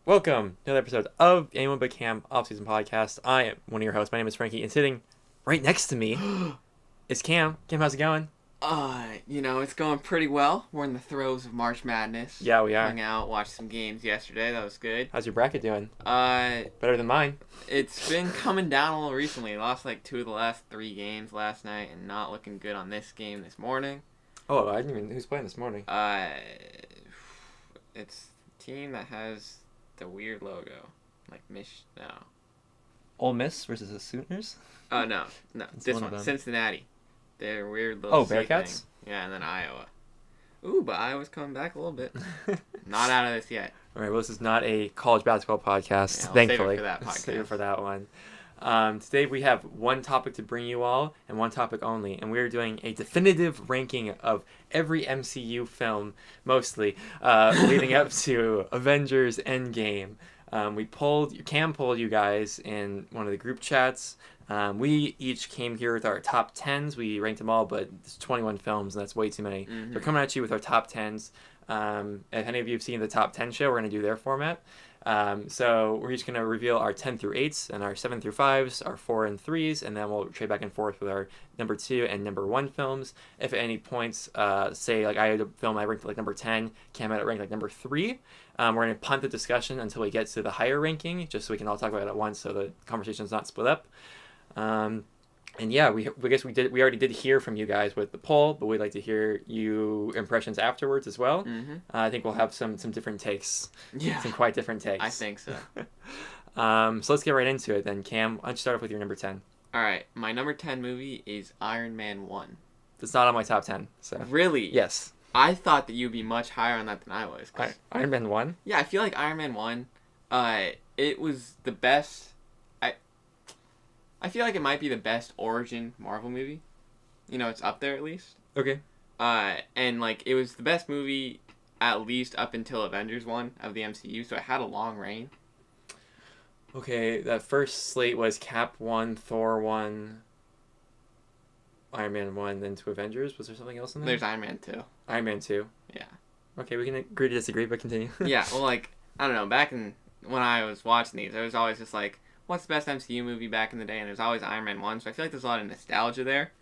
Welcome to another episode of Anyone But Cam Offseason Podcast. I am one of your hosts. My name is Frankie, and sitting right next to me is Cam. Cam, how's it going? It's going pretty well. We're in the throes of March Madness. Yeah, we are. Hung out, watched some games yesterday. That was good. How's your bracket doing? Uh, Better than mine. it's been coming down a little recently. Lost like 2 of the last 3 games last night, and not looking good on this game this morning. Oh, I didn't even. Who's playing this morning? It's the team that has the weird logo, like no. Ole Miss versus the Sooners? No. It's This one of one, them. Cincinnati. Their weird little Oh, C Bearcats? thing. Yeah, and then Iowa. Ooh, but Iowa's coming back a little bit. Not out of this yet. All right, well, this is not a college basketball podcast, Yeah, we'll thankfully. save it for that podcast. Save it for that one. Today we have one topic to bring you all, and one topic only, and we're doing a definitive ranking of every MCU film, mostly, leading up to Avengers Endgame. Cam pulled you guys in one of the group chats. We each came here with our top 10s. We ranked them all, but it's 21 films, and that's way too many. Mm-hmm. We're coming at you with our top 10s. If any of you have seen the top 10 show, we're going to do their format. So we're just going to reveal our 10 through 8s and our 7 through 5s, our 4 and 3s, and then we'll trade back and forth with our number 2 and number 1 films. If at any points, say like I had a film I ranked like number 10, Cam had it ranked like number 3, we're going to punt the discussion until we get to the higher ranking, just so we can all talk about it at once so the conversation's not split up. And yeah, we already did hear from you guys with the poll, but we'd like to hear you impressions afterwards as well. Mm-hmm. I think we'll have some different takes. Yeah. Some quite different takes. I think so. So let's get right into it then. Cam, why don't you start off with your number 10? All right, my number 10 movie is Iron Man 1. It's not on my top 10, so. Really? Yes. I thought that you'd be much higher on that than I was. Iron Man 1? Yeah, I feel like Iron Man 1, it was the best. I feel like it might be the best origin Marvel movie. You know, it's up there at least. Okay. And like it was the best movie at least up until Avengers 1 of the MCU, so it had a long reign. Okay, that first slate was Cap 1, Thor 1, Iron Man 1, then to Avengers. Was there something else in there? There's Iron Man 2. Iron Man 2. Yeah. Okay, we can agree to disagree, but continue. Yeah, well, like, I don't know, back when I was watching these, I was always just like, what's the best MCU movie back in the day? And there's always Iron Man 1, so I feel like there's a lot of nostalgia there.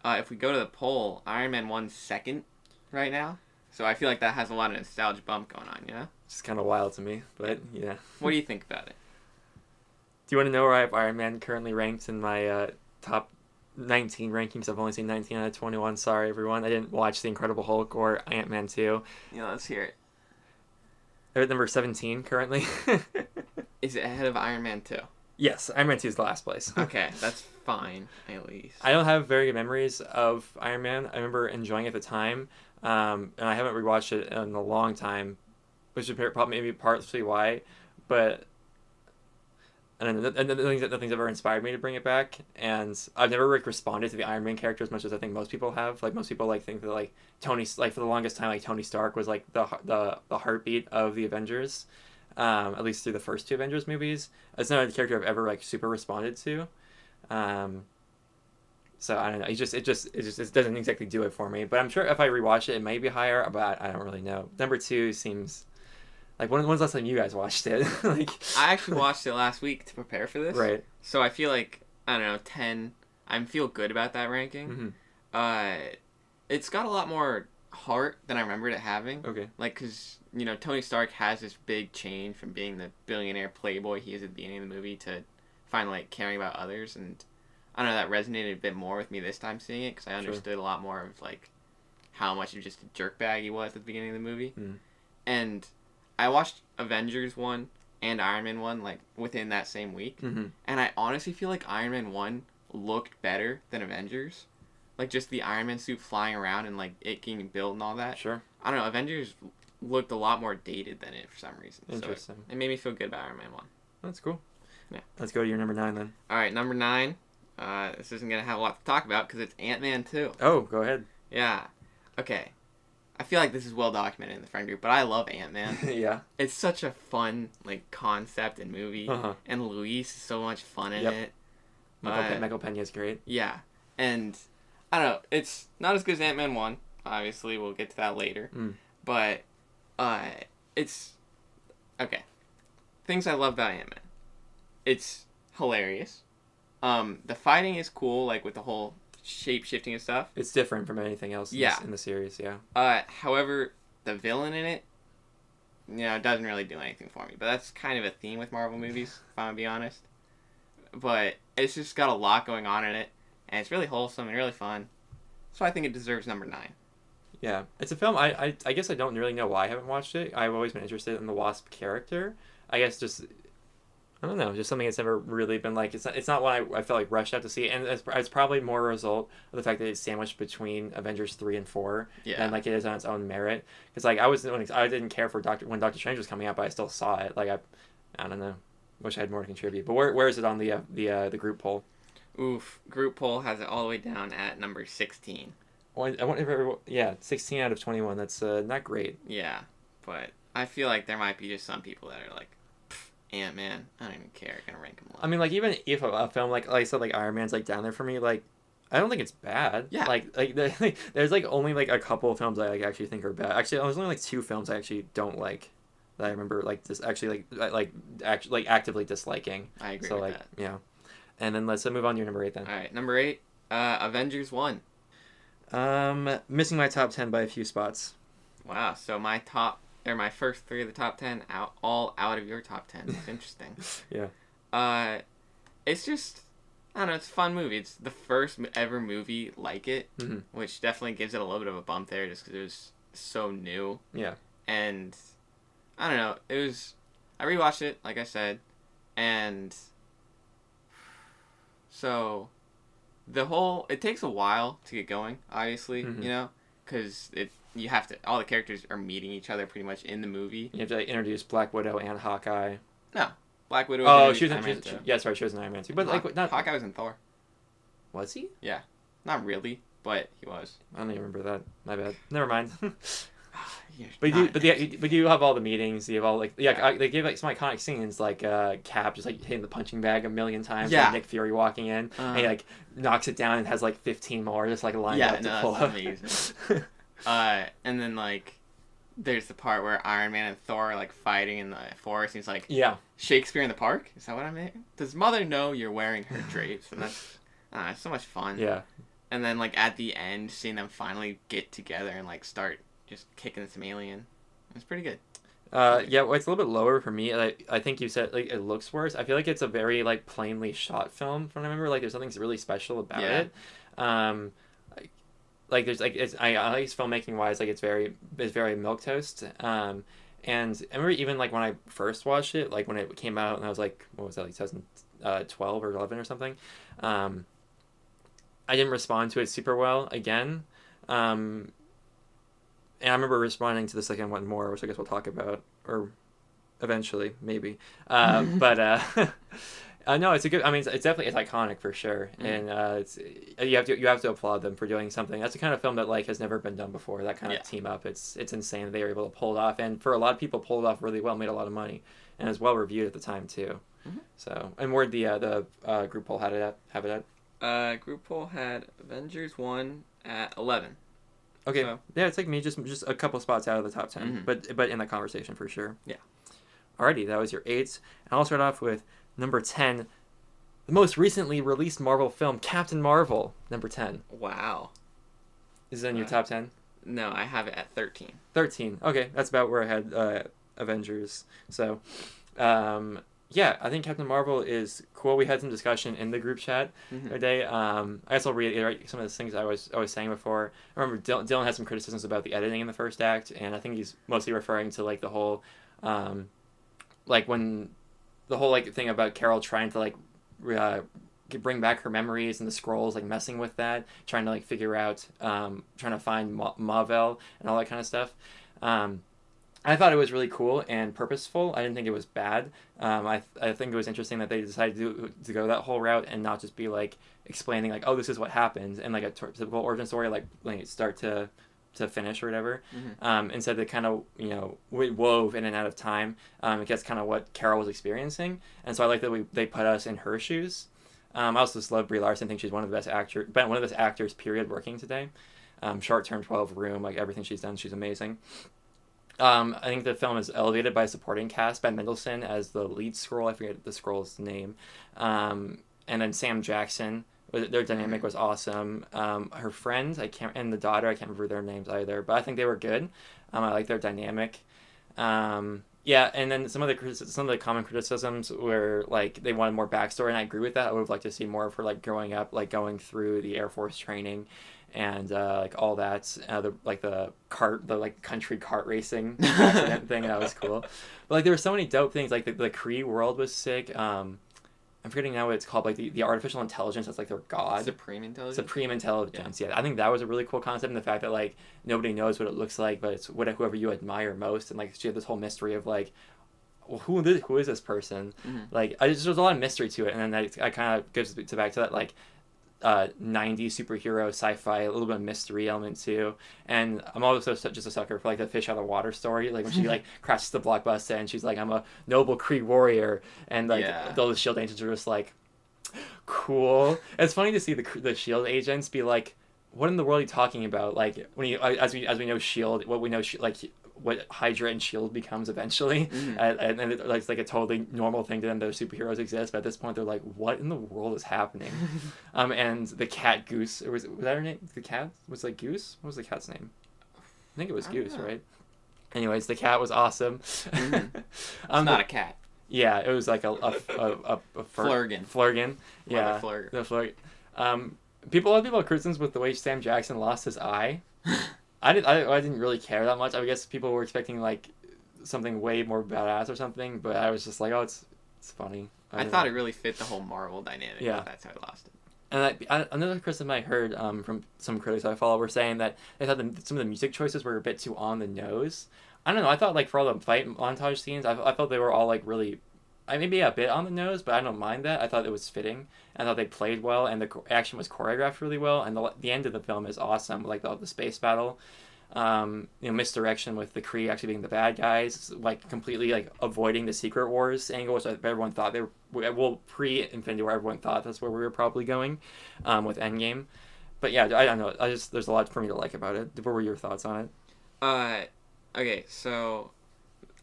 If we go to the poll, Iron Man 1's second right now, so I feel like that has a lot of nostalgia bump going on, you know? It's kind of wild to me, but yeah. What do you think about it? Do you want to know where I have Iron Man currently ranked in my top 19 rankings? I've only seen 19 out of 21. Sorry, everyone. I didn't watch The Incredible Hulk or Ant-Man 2. Yeah, let's hear it. They're at number 17 currently. Is it ahead of Iron Man 2? Yes, Iron Man 2 is the last place. Okay, that's fine, at least. I don't have very good memories of Iron Man. I remember enjoying it at the time, and I haven't rewatched it in a long time, which is probably maybe partly why, but and nothing's ever inspired me to bring it back, and I've never responded to the Iron Man character as much as I think most people have. Like most people think that like Tony, like for the longest time, like Tony Stark was like the heartbeat of the Avengers, at least through the first 2 Avengers movies. It's not a character I've ever like super responded to, so I don't know. It just doesn't exactly do it for me. But I'm sure if I rewatch it, it may be higher, but I don't really know. Number 2 seems. Like, when's the last time you guys watched it? Like, I actually watched it last week to prepare for this. Right. So I feel like, I don't know, 10. I feel good about that ranking. Mm-hmm. It's got a lot more heart than I remembered it having. Okay. Like, because, you know, Tony Stark has this big change from being the billionaire playboy he is at the beginning of the movie to finally, like, caring about others. And I don't know, that resonated a bit more with me this time seeing it because I understood a lot more of, like, how much of just a jerkbag he was at the beginning of the movie. And I watched Avengers 1 and Iron Man 1, like, within that same week. And I honestly feel like Iron Man 1 looked better than Avengers. Like, just the Iron Man suit flying around and, like, it getting built and all that. Sure. I don't know, Avengers looked a lot more dated than it for some reason. Interesting. So it made me feel good about Iron Man 1. That's cool. Yeah. Let's go to your number 9 then. Alright, number 9. This isn't going to have a lot to talk about because it's Ant-Man 2. Oh, go ahead. Yeah. Okay. I feel like this is well documented in the friend group, but I love Ant-Man. Yeah. It's such a fun, like, concept and movie. And Luis is so much fun in it. Michael Peña's great. Yeah. And, I don't know, it's not as good as Ant-Man 1. Obviously, we'll get to that later. But, it's... Okay. things I love about Ant-Man. It's hilarious. The fighting is cool, like with the whole shape shifting and stuff. It's different from anything else in the series, yeah. However, the villain in it, it doesn't really do anything for me. But that's kind of a theme with Marvel movies, if I'm gonna be honest. But it's just got a lot going on in it, and it's really wholesome and really fun. So I think it deserves number 9. Yeah, it's a film. I guess I don't really know why I haven't watched it. I've always been interested in the Wasp character. I guess just, I don't know, just something that's never really been like, it's not one I felt like rushed out to see, and it's probably more a result of the fact that it's sandwiched between Avengers 3 and 4, and like it is on its own merit. Because like I didn't care for when Doctor Strange was coming out, but I still saw it. Like I don't know, wish I had more to contribute. But where is it on the group poll? Oof, group poll has it all the way down at number 16. Well, I wonder if 16 out of 21. That's not great. Yeah, but I feel like there might be just some people that are like, Ant-Man, I don't even care. Gonna rank him low. I mean, like even if a film like I said, like Iron Man's like down there for me, like I don't think it's bad. Yeah. Like there's like only like a couple of films I like actually think are bad. Actually, there's only like 2 films I actually don't like that I remember like just actually actually actively disliking. I agree with that. Yeah. And then let's move on to your number 8 then. All right, number 8, Avengers 1. Missing my top 10 by a few spots. Wow, so my first 3 of the top 10 all out of your top 10. It's interesting. Yeah. It's just, I don't know, it's a fun movie. It's the first ever movie like it, which definitely gives it a little bit of a bump there just because it was so new. Yeah. And, I don't know, I rewatched it, like I said, and so it takes a while to get going, obviously, because all the characters are meeting each other pretty much in the movie. You have to like, introduce Black Widow and Hawkeye. No, Black Widow. Oh, she was in she was in Iron Man too. But Hawkeye was in Thor. Was he? Yeah, not really, but he was. I don't even remember that. My bad. Never mind. But you have all the meetings. You have all they give like some iconic scenes like Cap just like hitting the punching bag a million times. Yeah. Like Nick Fury walking in and he like knocks it down and has like 15 more just like lined up to pull up. Amazing. And then like there's the part where Iron Man and Thor are like fighting in the forest. And he's like, Shakespeare in the Park. Is that what I meant? Does Mother know you're wearing her drapes? And that's it's so much fun. Yeah. And then like at the end, seeing them finally get together and like start just kicking some alien. It's pretty good. Well, it's a little bit lower for me. I think you said like it looks worse. I feel like it's a very like plainly shot film. From what I remember, like there's something really special about it. Like there's like I like filmmaking wise, like it's very milquetoast. And I remember even like when I first watched it, like when it came out, and I was like, what was that, like 2012 or 11 or something. I didn't respond to it super well again. And I remember responding to the second one more, which I guess we'll talk about, or eventually, maybe. But no, it's a good. I mean, it's definitely iconic for sure, and you have to applaud them for doing something. That's the kind of film that like has never been done before. That kind of team up, it's insane that they were able to pull it off, and for a lot of people, pulled it off really well, made a lot of money, and was well reviewed at the time too. So, and where'd the group poll have it at? Group poll had Avengers 1 at 11. Okay, so. Yeah, it's like me, just a couple spots out of the top 10, but in that conversation for sure. Yeah. Alrighty, that was your 8s, and I'll start off with number 10, the most recently released Marvel film, Captain Marvel, number 10. Wow. Is it in your top 10? No, I have it at 13. 13, okay, that's about where I had Avengers, so... yeah, I think Captain Marvel is cool. We had some discussion in the group chat today. I guess I'll reiterate some of the things I was saying before. I remember Dylan had some criticisms about the editing in the first act, and I think he's mostly referring to like the whole, like when the whole like thing about Carol trying to like bring back her memories and the scrolls, like messing with that, trying to like figure out, trying to find Mavel and all that kind of stuff. I thought it was really cool and purposeful. I didn't think it was bad. I think it was interesting that they decided to go that whole route and not just be like explaining like, oh, this is what happened, and like a typical origin story like start to finish or whatever. Instead they kind of wove in and out of time. I guess kind of what Carol was experiencing, and so I like that they put us in her shoes. I also just love Brie Larson. I think she's one of the best actors period working today. Short Term 12 Room, like everything she's done, she's amazing. I think the film is elevated by a supporting cast. Ben Mendelsohn as the lead Skrull. I forget the Skrull's name. And then Sam Jackson. Their dynamic was awesome. Her friend, and the daughter, I can't remember their names either, but I think they were good. I like their dynamic. Yeah, and then some of the common criticisms were like they wanted more backstory, and I agree with that. I would have liked to see more of her like growing up, like going through the Air Force training, and like all that. The country kart racing accident thing, that was cool. But like there were so many dope things. Like the Kree world was sick. I'm forgetting now what it's called, like the artificial intelligence that's like their god. Supreme intelligence? Supreme intelligence, yeah. I think that was a really cool concept, and the fact that like nobody knows what it looks like, but it's whoever you admire most, and like she had this whole mystery of like, well, who is this person? Mm-hmm. Like there's a lot of mystery to it, and then I kind of gives back to that like 90s superhero sci-fi, a little bit of mystery element too. And I'm also just a sucker for like the fish out of water story, like when she like crashes the blockbuster and she's like, I'm a noble Kree warrior, and like all the shield agents are just like, cool. And it's funny to see the shield agents be like, what in the world are you talking about? Like when you as we know shield, what we know like what Hydra and Shield becomes eventually, and it's like a totally normal thing to them. Those superheroes exist, but at this point they're like, what in the world is happening? And the cat Goose, was that her name? The cat was like Goose. What was the cat's name? I think it was Goose, right? Anyways, the cat was awesome. It's not a cat. Yeah, it was like a Flurgan. Flurgan. Yeah, the Flurgan. The Flurgan. A lot of people have criticisms with the way Sam Jackson lost his eye. I didn't really care that much. I guess people were expecting like something way more badass or something, but I was just like, oh, it's funny. I thought it really fit the whole Marvel dynamic. Yeah, that's how I lost it. And another criticism I heard from some critics I follow were saying that they thought some of the music choices were a bit too on the nose. I don't know. I thought like for all the fight montage scenes, I felt they were all like really, maybe a bit on the nose, but I don't mind that. I thought it was fitting. I thought they played well, and the action was choreographed really well, and the end of the film is awesome, like the space battle. Misdirection with the Kree actually being the bad guys, like completely like avoiding the Secret Wars angle, which everyone thought they were, well, pre-Infinity War, everyone thought that's where we were probably going with Endgame. But yeah, I don't know. There's a lot for me to like about it. What were your thoughts on it? Okay, so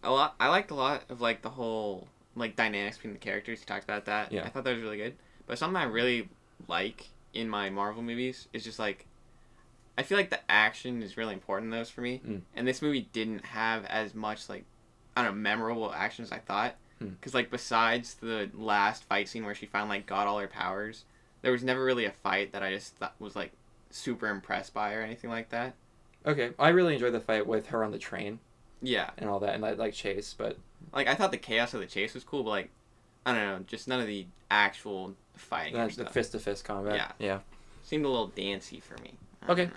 I liked a lot of like the whole like dynamics between the characters. You talked about that. Yeah. I thought that was really good. But something I really like in my Marvel movies is just like, I feel like the action is really important in those for me. And this movie didn't have as much like, I don't know, memorable action as I thought. Because like besides the last fight scene where she finally like got all her powers, there was never really a fight that I just thought was like super impressed by or anything like that. Okay, I really enjoyed the fight with her on the train. Yeah. And all that, and like chase, but like I thought the chaos of the chase was cool, but like I don't know, just none of the actual fighting. The fist to fist combat. Yeah. Seemed a little dancey for me. Okay.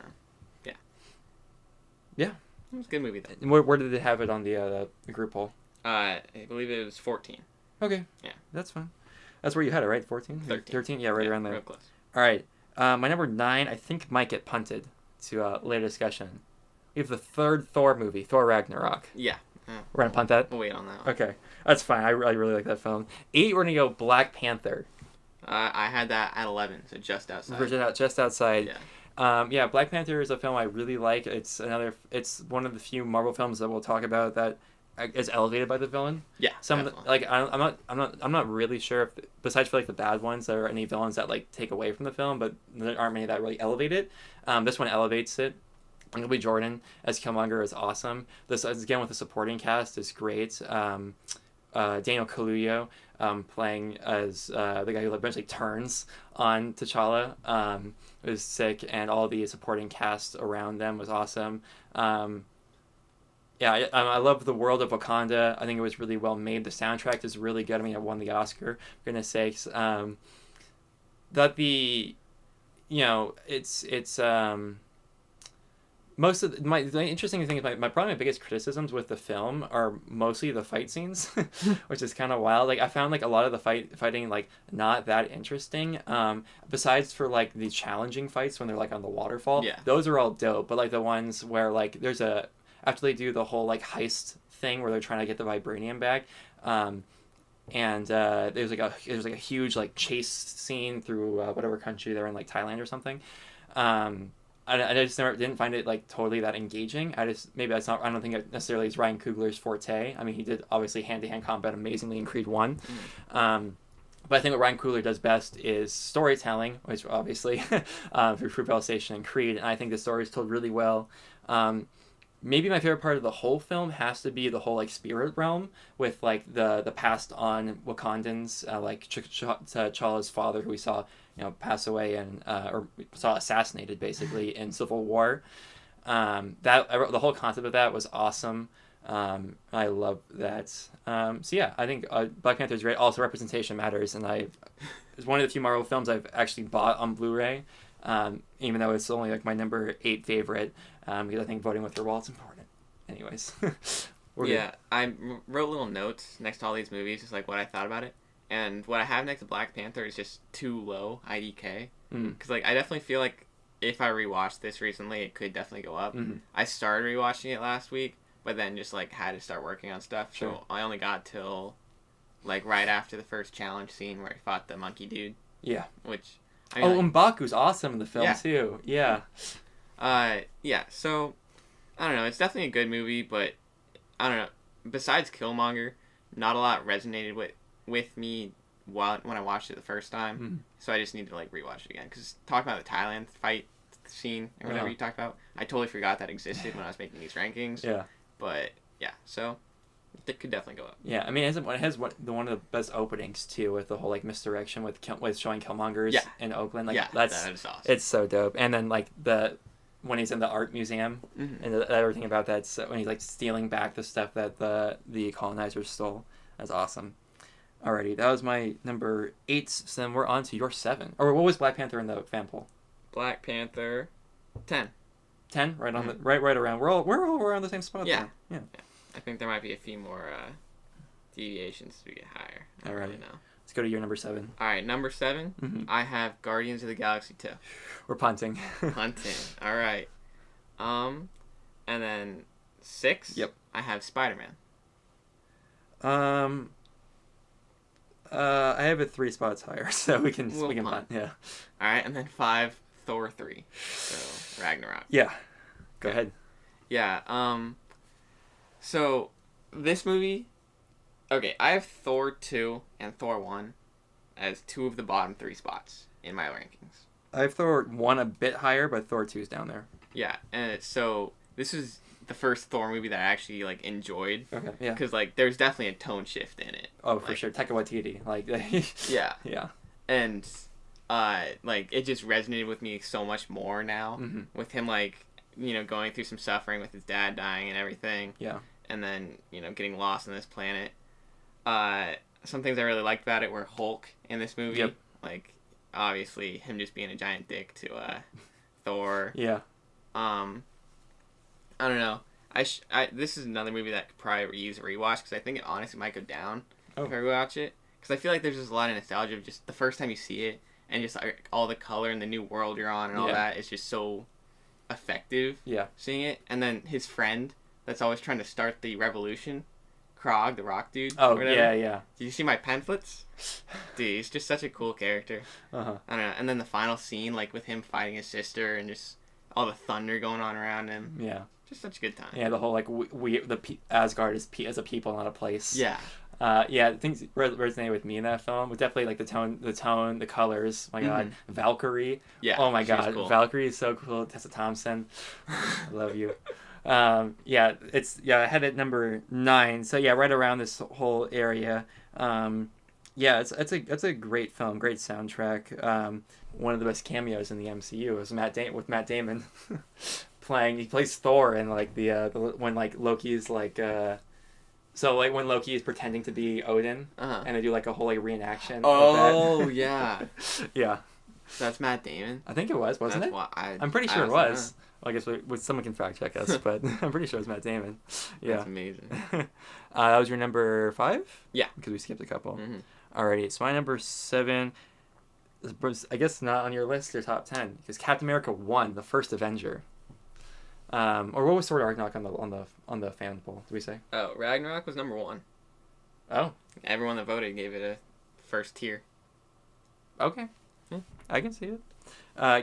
Yeah. It was a good movie though. Where did they have it on the group poll? I believe it was 14. Okay. Yeah. That's fine. That's where you had it, right? 14? 13? Yeah, right around there. Real close. All right. My number 9, I think, might get punted to later discussion. We have the third Thor movie, Thor Ragnarok. Yeah. We're going to punt that? We'll wait on that one. Okay. That's fine. I really like that film. 8, we're going to go Black Panther. I had that at 11, so just outside. Just outside. Yeah. Black Panther is a film I really like. It's one of the few Marvel films that we'll talk about that is elevated by the villain. Yeah. I'm not really sure if, besides for like the bad ones, there are any villains that like take away from the film, but there aren't many that really elevate it. This one elevates it. Michael B. Jordan as Killmonger is awesome. This again with the supporting cast is great. Daniel Kaluuya playing as the guy who eventually turns on T'Challa was sick, and all the supporting cast around them was awesome. I love the world of Wakanda. I think it was really well made. The soundtrack is really good. I mean, it won the Oscar, for goodness sakes. Most of the interesting thing is probably my biggest criticisms with the film are mostly the fight scenes, which is kind of wild. Like I found like a lot of the fighting like not that interesting. Besides for like the challenging fights when they're like on the waterfall, those are all dope. But like the ones where like after they do the whole like heist thing where they're trying to get the vibranium back, and there's like a huge like chase scene through whatever country they're in, like Thailand or something. I just never didn't find it like totally that engaging. I don't think it necessarily is Ryan Coogler's forte. I mean, he did obviously hand-to-hand combat amazingly in Creed 1. But I think what Ryan Coogler does best is storytelling, which obviously for Fruitvale Station and Creed, and I think the story is told really well. Maybe my favorite part of the whole film has to be the whole like spirit realm with like the passed on Wakandans, like T'Challa's father, who we saw pass away and or saw assassinated basically in Civil War. The whole concept of that was awesome. I love that. So yeah, I think Black Panther is great. Also, representation matters, and it's one of the few Marvel films I've actually bought on Blu-ray, even though it's only like my number 8 favorite, because I think voting with your wallet's important. Anyways, I wrote little notes next to all these movies, just like what I thought about it, and what I have next to Black Panther is just too low IDK, because like I definitely feel like if I rewatched this recently, it could definitely go up. I started rewatching it last week, but then just like had to start working on stuff. Sure. So I only got till like right after the first challenge scene where he fought the monkey dude. Yeah. Which I mean, M'Baku's awesome in the film too. Yeah. So I don't know. It's definitely a good movie, but I don't know. Besides Killmonger, not a lot resonated with me when I watched it the first time. So I just need to like rewatch it again, because talking about the Thailand fight scene or whatever you talked about, I totally forgot that existed when I was making these rankings. Yeah. But yeah, so it could definitely go up. Yeah, I mean, it has one of the best openings too, with the whole like misdirection with showing Killmonger's in Oakland. Like that is awesome. It's so dope. And then like when he's in the art museum and everything about that, when he's like stealing back the stuff that the colonizers stole. That's awesome. Alrighty, that was my number 8. So then we're on to your 7. Or what was Black Panther in the fan poll? Black Panther, 10. 10, right on the right around. We're all around the same spot. Yeah. I think there might be a few more deviations to get higher. I don't really know. Let's go to your number 7. All right, number 7. I have Guardians of the Galaxy 2. We're punting. Punting. All right. And then 6. Yep. I have Spider-Man. I have it 3 spots higher, so we can punt. Yeah. All right, and then 5. Thor 3. So Ragnarok. Yeah. Go ahead. Yeah. So this movie. Okay, I have Thor 2 and Thor 1 as 2 of the bottom 3 spots in my rankings. I have Thor 1 a bit higher, but Thor 2 is down there. Yeah, and so this is the first Thor movie that I actually like enjoyed. Okay. Yeah. Because like there's definitely a tone shift in it. Oh, for sure. Taika Waititi, like. Yeah. Yeah. And. Like it just resonated with me so much more now with him, like, going through some suffering with his dad dying and everything. Yeah. And then, getting lost on this planet. Some things I really liked about it were Hulk in this movie. Yep. Like, obviously him just being a giant dick to, Thor. Yeah. I don't know. This is another movie that could probably use a rewatch, because I think it honestly might go down if I rewatch it. Because I feel like there's just a lot of nostalgia of just the first time you see it. And just like all the color and the new world you're on and all that is just so effective. Yeah. Seeing it. And then his friend that's always trying to start the revolution, Krog, the rock dude. Oh, yeah. Did you see my pamphlets? Dude, he's just such a cool character. I don't know. And then the final scene, like with him fighting his sister and just all the thunder going on around him. Yeah. Just such a good time. Yeah, the whole like Asgard is as a people, not a place. Yeah. Things resonated with me in that film. But definitely like the tone, the colors. Oh my God, Valkyrie. Yeah. Oh my God, cool. Valkyrie is so cool. Tessa Thompson, I love you. I had it number 9. So yeah, right around this whole area. It's a great film, great soundtrack. One of the best cameos in the MCU is with Matt Damon playing. He plays Thor, and like when like Loki's like. So, like, when Loki is pretending to be Odin, and they do, like, a whole, like, reenaction of that. Yeah. Yeah. So that's Matt Damon? I think it was, wasn't it? I'm pretty sure it was. Well, I guess someone can fact-check us, but I'm pretty sure it was Matt Damon. Yeah. That's amazing. That was your number 5? Yeah. Because we skipped a couple. Alrighty, so my number 7, I guess not on your list, your top 10, because Captain America 1, the first Avenger. Or what was Thor Ragnarok on the fan poll? Did we say? Oh, Ragnarok was number 1. Oh, everyone that voted gave it a first tier. Okay, I can see it.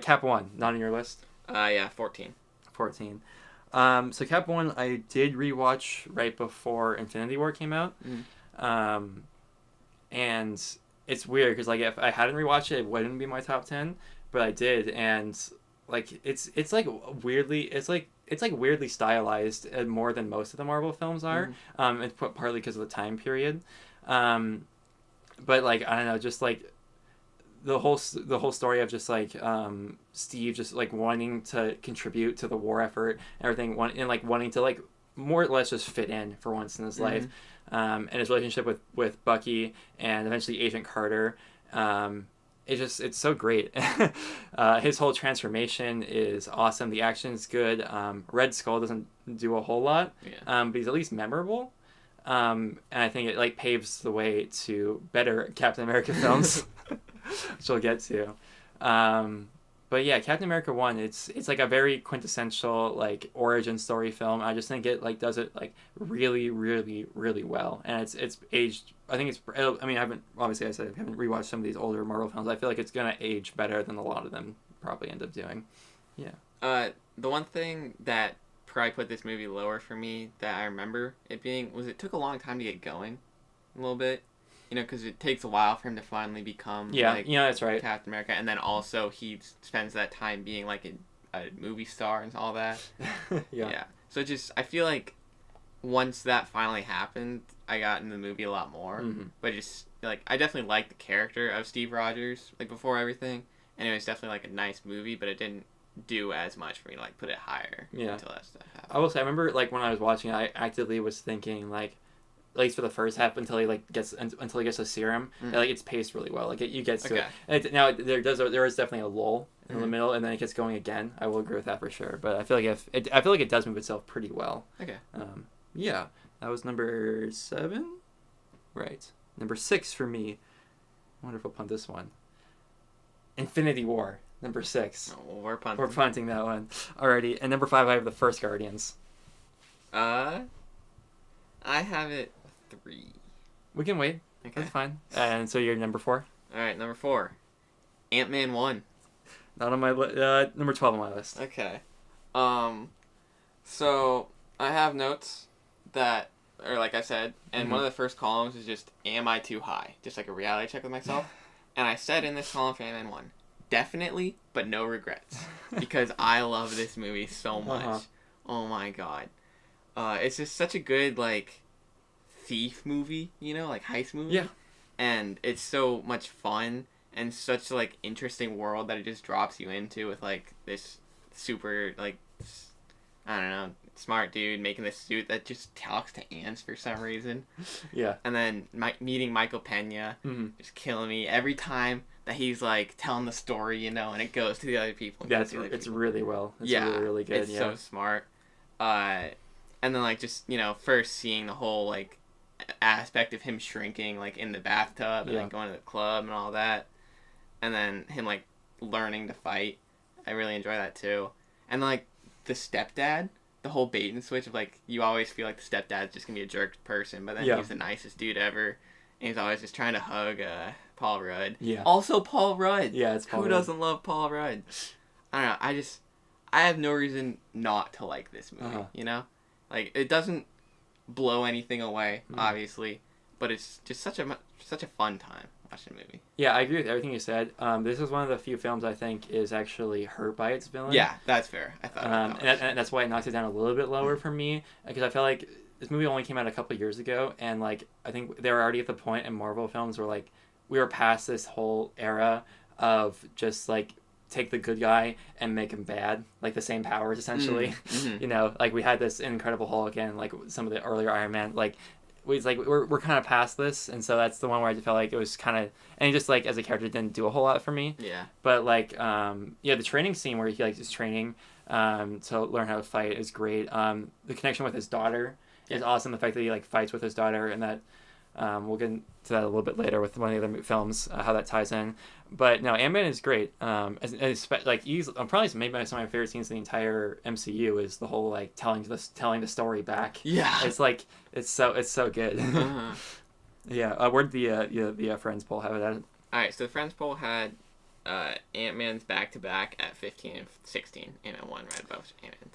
Cap 1, not on your list. Yeah, 14. 14. So Cap 1, I did rewatch right before Infinity War came out. And it's weird because like if I hadn't rewatched it, it wouldn't be my top 10, but I did, and like it's like weirdly stylized more than most of the Marvel films are. It's partly because of the time period. But like I don't know, just like the whole story of just like Steve just like wanting to contribute to the war effort, and everything, and like wanting to like more or less just fit in for once in his life, and his relationship with Bucky and eventually Agent Carter. It's so great. His whole transformation is awesome. The action's good. Red Skull doesn't do a whole lot, but he's at least memorable. And I think it like paves the way to better Captain America films, which we'll get to. But yeah, Captain America 1, it's like a very quintessential like origin story film. I just think it like does it like really, really, really well, and it's aged. I think I mean, I haven't rewatched some of these older Marvel films. I feel like it's gonna age better than a lot of them probably end up doing. Yeah. The one thing that probably put this movie lower for me that I remember it being was it took a long time to get going, a little bit. You know, because it takes a while for him to finally become like that's right, Captain America, and then also he spends that time being like a movie star and all that. Yeah. So I feel like once that finally happened, I got into the movie a lot more. But just like I definitely liked the character of Steve Rogers like before everything, and it was definitely like a nice movie, but it didn't do as much for me to like put it higher until that stuff happened. I will say I remember like when I was watching it, I actively was thinking like, at least for the first half until he gets a serum, like it's paced really well. Like you get to it. And now there is definitely a lull in the middle, and then it gets going again. I will agree with that for sure. But I feel like it does move itself pretty well. Okay. Yeah, that was number 7, right? Number 6 for me. I wonder if we'll punt this one. Infinity War, number 6. Oh, we're punting. We're punting that one. Alrighty, and number 5 I have the first Guardians. I have it 3. We can wait. Okay. That's fine. And so you're number 4? Alright, number 4. Ant-Man 1. Not on my list. Number 12 on my list. Okay. So I have notes that, or like I said, and one of the first columns is just, am I too high? Just like a reality check with myself. And I said in this column for Ant-Man 1, definitely, but no regrets. Because I love this movie so much. Oh my god. It's just such a good, like, thief movie, you know, like heist movie. Yeah. And it's so much fun and such, like, interesting world that it just drops you into with, like, this super, like, I don't know, smart dude making this suit that just talks to ants for some reason. Yeah. And then meeting Michael Pena, just killing me every time that he's, like, telling the story, you know, and it goes to the other people. Yeah, it's really well. It's really, really good. It's so smart. And then, like, just, you know, first seeing the whole, like, aspect of him shrinking, like, in the bathtub and, like, going to the club and all that. And then him, like, learning to fight. I really enjoy that, too. And, like, the stepdad, the whole bait and switch of, like, you always feel like the stepdad's just gonna be a jerk person, but then he's the nicest dude ever. And he's always just trying to hug Paul Rudd. Yeah. Also Paul Rudd. Yeah, it's Paul Who Rudd. doesn't love Paul Rudd? I don't know. I have no reason not to like this movie, you know? Like, it doesn't blow anything away, obviously, but it's just such a fun time watching the movie. Yeah, I agree with everything you said. This is one of the few films I think is actually hurt by its villain. Yeah, that's fair. I thought and that's why it knocked it down a little bit lower for me, because I feel like this movie only came out a couple of years ago, and like I think they were already at the point in Marvel films where like we were past this whole era of just like take the good guy and make him bad, like the same powers essentially. You know, like we had this Incredible Hulk and like some of the earlier Iron Man, like we're kind of past this, and so that's the one where I felt like it was kind of, and he just like as a character didn't do a whole lot for me. Yeah. But like the training scene where he like is training to learn how to fight is great. The connection with his daughter is awesome. The fact that he like fights with his daughter, and that we'll get into that a little bit later with one of the other films, how that ties in. But no, Ant-Man is great. Like probably maybe some of my favorite scenes in the entire MCU is the whole like telling the story back. Yeah, it's like it's so good. Yeah, where'd the Friends poll have it at? All right, so the Friends poll had Ant-Man's back-to-back at 15 and 16. Ant-Man 1 right above Ant-Man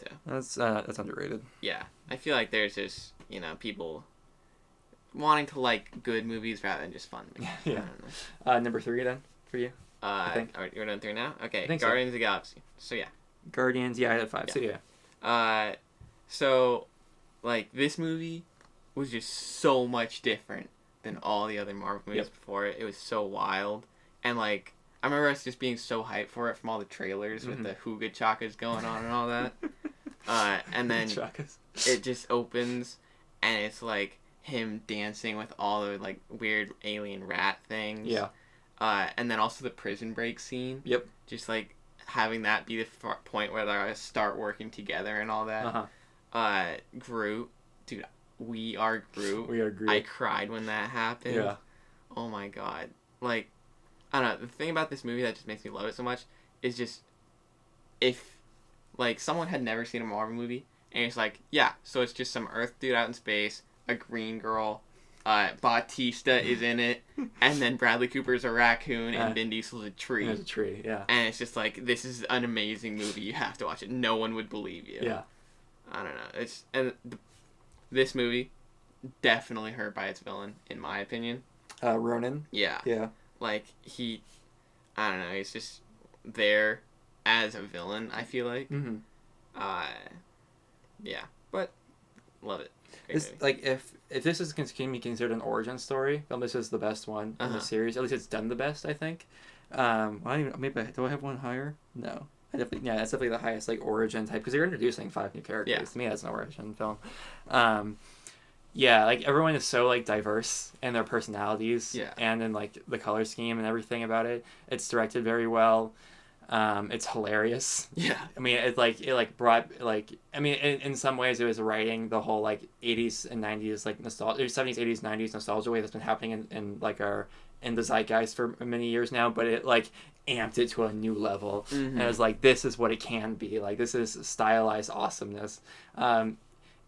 2. That's underrated. Yeah. I feel like there's just, people wanting to like good movies rather than just fun movies. Yeah. Number 3 then for you. I think. You're done 3 now? Okay. I think Guardians of the Galaxy. So yeah. Guardians, yeah, I had 5. Yeah. So yeah. So like this movie was just so much different than all the other Marvel movies before it. It was so wild. And like I remember us just being so hyped for it from all the trailers with the Hooga Chakas going on and all that. And then it just opens and it's like him dancing with all the like weird alien rat things. Yeah. And then also the prison break scene. Yep. Just like having that be the point where they start working together and all that. Groot, dude, we are Groot. We are Groot. I cried when that happened. Yeah. Oh my god. Like, I don't know. The thing about this movie that just makes me love it so much is just if like someone had never seen a Marvel movie and it's like, yeah, so it's just some Earth dude out in space, a green girl, Bautista is in it, and then Bradley Cooper's a raccoon and Vin Diesel's a tree. There's a tree, yeah. And it's just like, this is an amazing movie. You have to watch it. No one would believe you. Yeah. I don't know. This movie definitely hurt by its villain, in my opinion. Ronan. Yeah. Yeah. Like I don't know. He's just there as a villain. I feel like. Mm-hmm. Yeah, but love it. This, like if this is can be considered an origin story, then this is the best one in the series. At least it's done the best, I think. Maybe do I have one higher? No. That's definitely the highest like origin type because you're introducing 5 new characters. Yeah. To me, that's an origin film. Yeah, like everyone is so like diverse in their personalities, and in like the color scheme and everything about it. It's directed very well. It's hilarious. Yeah. I mean, it brought like in some ways it was writing the whole like 80s and 90s like nostalgia, 70s, 80s, 90s nostalgia way that's been happening in the zeitgeist for many years now, but it like amped it to a new level. And it was like, this is what it can be. Like this is stylized awesomeness.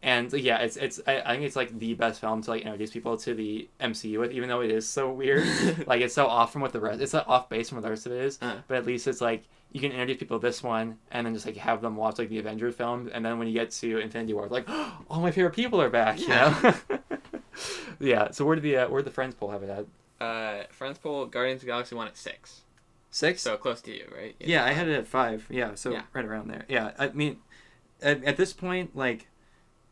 And yeah, I think it's like the best film to like introduce people to the MCU with, even though it is so weird. Like it's so off from what the rest. It's like off base from what the rest of it is. But at least it's like you can introduce people to this one, and then just like have them watch like the Avengers films, and then when you get to Infinity War, it's like, oh, all my favorite people are back. You know? Yeah. So where did the Friends poll have it at? Friends poll, Guardians of the Galaxy 1 at 6. 6. So close to you, right? Yeah, I had it at 5. Yeah. So right around there. Yeah. I mean, at this point, like.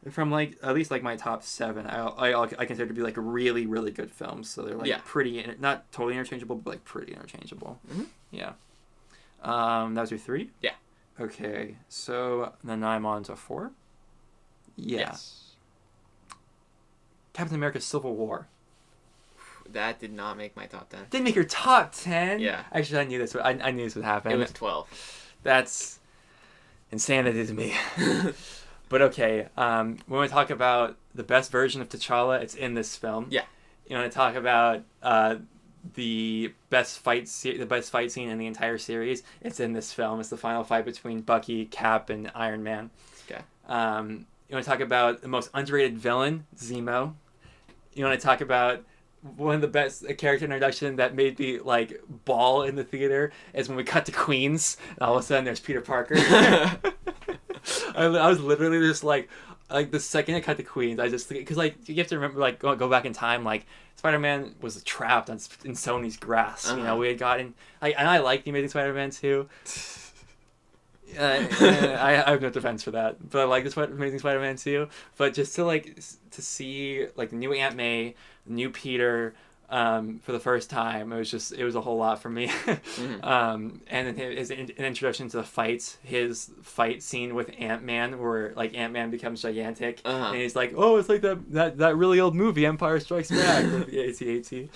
From like at least like my top 7, I consider to be like really really good films. So they're like pretty not totally interchangeable, but like pretty interchangeable. Yeah. That was your 3. Yeah. Okay, so then I'm on to 4. Yeah. Yes. Captain America: Civil War. That did not make my top 10. Didn't make your top 10? Yeah. Actually, I knew this. I knew this would happen. It was 12. That's insanity to me. But okay, when we talk about the best version of T'Challa, it's in this film. Yeah. You want to talk about the best fight scene in the entire series? It's in this film. It's the final fight between Bucky, Cap, and Iron Man. Okay. You want to talk about the most underrated villain, Zemo. You want to talk about one of the best character introduction that made me like bawl in the theater is when we cut to Queens, and all of a sudden there's Peter Parker. I was literally just like the second I cut to Queens, I just because like you have to remember like go back in time, like Spider-Man was trapped in Sony's grasp. You know, we had gotten and I like the Amazing Spider-Man too. I have no defense for that, but I like this Amazing Spider-Man too. But just to see like the new Aunt May, the new Peter. For the first time, it was a whole lot for me. And then his introduction to the fights, his fight scene with Ant-Man, where like Ant-Man becomes gigantic, and he's like, "Oh, it's like that really old movie, Empire Strikes Back," with the AT-AT.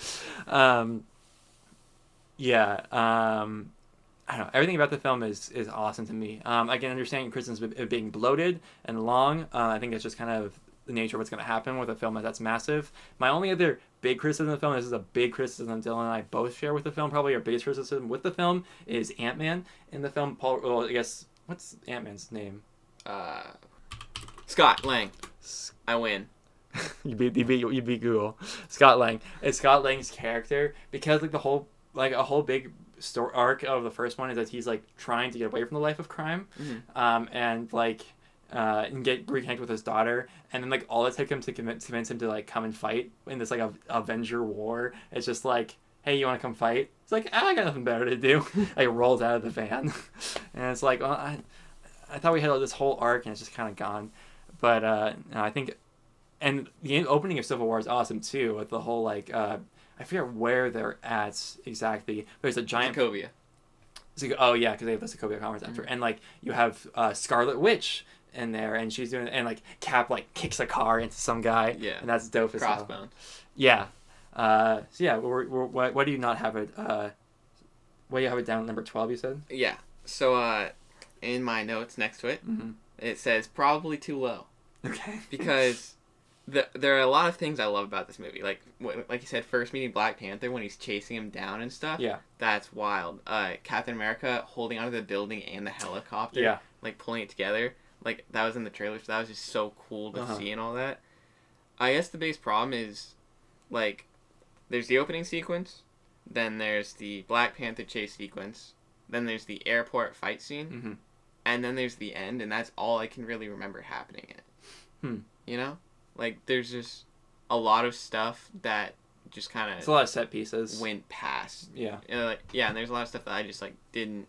I don't know. Everything about the film is awesome to me. I can understand criticisms of it being bloated and long. I think it's just kind of the nature of what's going to happen with a film that's massive. My only other big criticism of the film, this is a big criticism Dylan and I both share with the film, probably our biggest criticism with the film, is Ant-Man in the film. I guess, what's Ant-Man's name? Scott Lang. I win. you beat Google. Scott Lang. It's Scott Lang's character, because like the whole like a whole big story arc of the first one is that he's like trying to get away from the life of crime, and like and get reconnect with his daughter, and then like all it took him to convince him to like come and fight in this like Avenger war. It's just like, hey, you want to come fight? It's like, I got nothing better to do. Like rolls out of the van, and it's like, well, I thought we had this whole arc and it's just kind of gone, but no, I think, and the opening of Civil War is awesome too with the whole like I forget where they're at exactly. There's a giant Sokovia. Oh yeah, because they have the Sokovia conference after, and like you have Scarlet Witch in there, and she's doing, and like Cap like kicks a car into some guy, and that's dope as hell. Crossbones. Yeah. So yeah, what do you not have it? What do you have it down at number 12? You said. Yeah. So in my notes next to it, it says probably too low. Okay. Because there are a lot of things I love about this movie. Like you said, first meeting Black Panther when he's chasing him down and stuff. Yeah. That's wild. Captain America holding onto the building and the helicopter. Yeah. Like pulling it together. Like that was in the trailer, so that was just so cool to see and all that. I guess the biggest problem is, like, there's the opening sequence, then there's the Black Panther chase sequence, then there's the airport fight scene, and then there's the end, and that's all I can really remember happening in it. You know? Like, there's just a lot of stuff that just kind of... It's a lot of set pieces. Went past. Yeah. And there's a lot of stuff that I just, like, didn't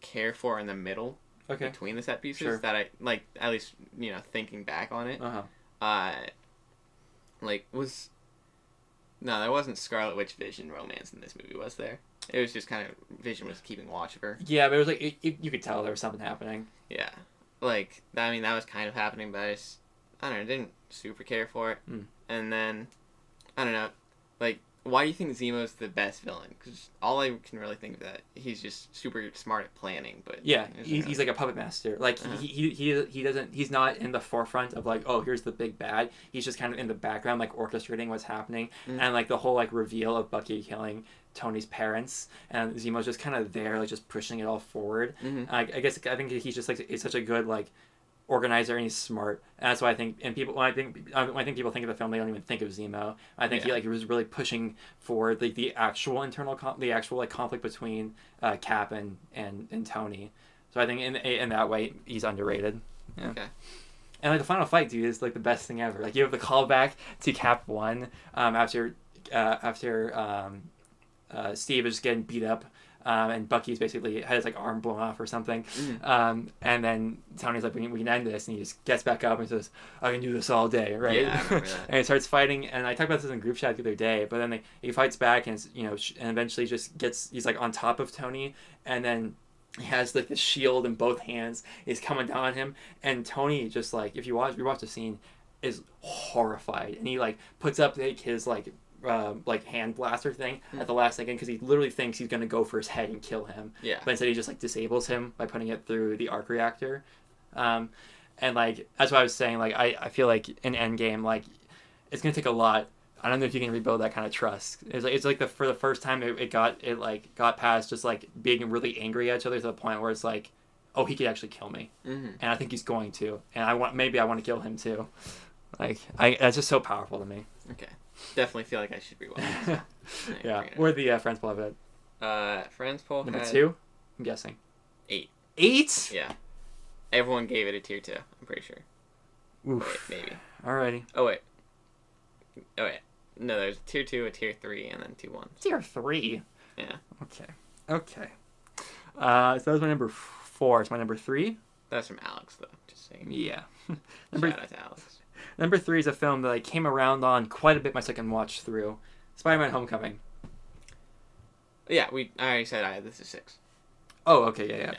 care for in the middle. Okay. Between the set pieces that I, like, at least, you know, thinking back on it. No, there wasn't Scarlet Witch Vision romance in this movie, was there? It was just kind of Vision was keeping watch of her. Yeah, but it was like you could tell there was something happening. Yeah, like I mean that was kind of happening, but I don't know, didn't super care for it. And then I don't know, like why do you think Zemo's the best villain? Because all I can really think of that he's just super smart at planning. But yeah, he's like a puppet master. Like he's not in the forefront of like, oh, here's the big bad. He's just kind of in the background, like orchestrating what's happening, and like the whole like reveal of Bucky killing Tony's parents, and Zemo's just kind of there, like just pushing it all forward. I think he's just like it's such a good like organizer, and he's smart, and that's why I think. And people, when I think people think of the film, they don't even think of Zemo. I think he was really pushing for the actual internal the actual like conflict between Cap and Tony. So I think in that way he's underrated. Yeah. Okay. And like the final fight, dude, is like the best thing ever. Like you have the callback to Cap 1 after Steve is just getting beat up. And Bucky's basically had his like arm blown off or something, and then Tony's like, we can end this, and he just gets back up and says, I can do this all day, right? Yeah, I remember that. And he starts fighting, and I talked about this in group chat the other day, but then he fights back, and it's, and eventually just he's like on top of Tony, and then he has like this shield in both hands, he's coming down on him, and Tony just like, if you watch the scene, is horrified, and he like puts up like his like hand blaster thing at the last second because he literally thinks he's gonna go for his head and kill him. Yeah. But instead he just like disables him by putting it through the arc reactor. And like that's what I was saying. Like I feel like in Endgame, like it's gonna take a lot. I don't know if you can rebuild that kind of trust. It's like for the first time it got past just like being really angry at each other to the point where it's like, oh, he could actually kill me, and I think he's going to, and I want to kill him too. Like that's just so powerful to me. Okay. Definitely feel like I should rewatch this. Yeah. Where the Friends poll have it? Friends poll number 2? I'm guessing. 8. 8? Yeah. Everyone gave it a tier 2, I'm pretty sure. Oof. Wait, maybe. Alrighty. Oh, wait. No, there's a tier 2, a tier 3, and then 2 1s. Tier 3? Yeah. Okay. So that was my number 4. It's my number 3? That's from Alex, though. Just saying. Yeah. Shout out to Alex. Number 3 is a film that I came around on quite a bit my second watch through. Spider-Man: Homecoming. Yeah, I already said this is 6. Oh, okay, yeah.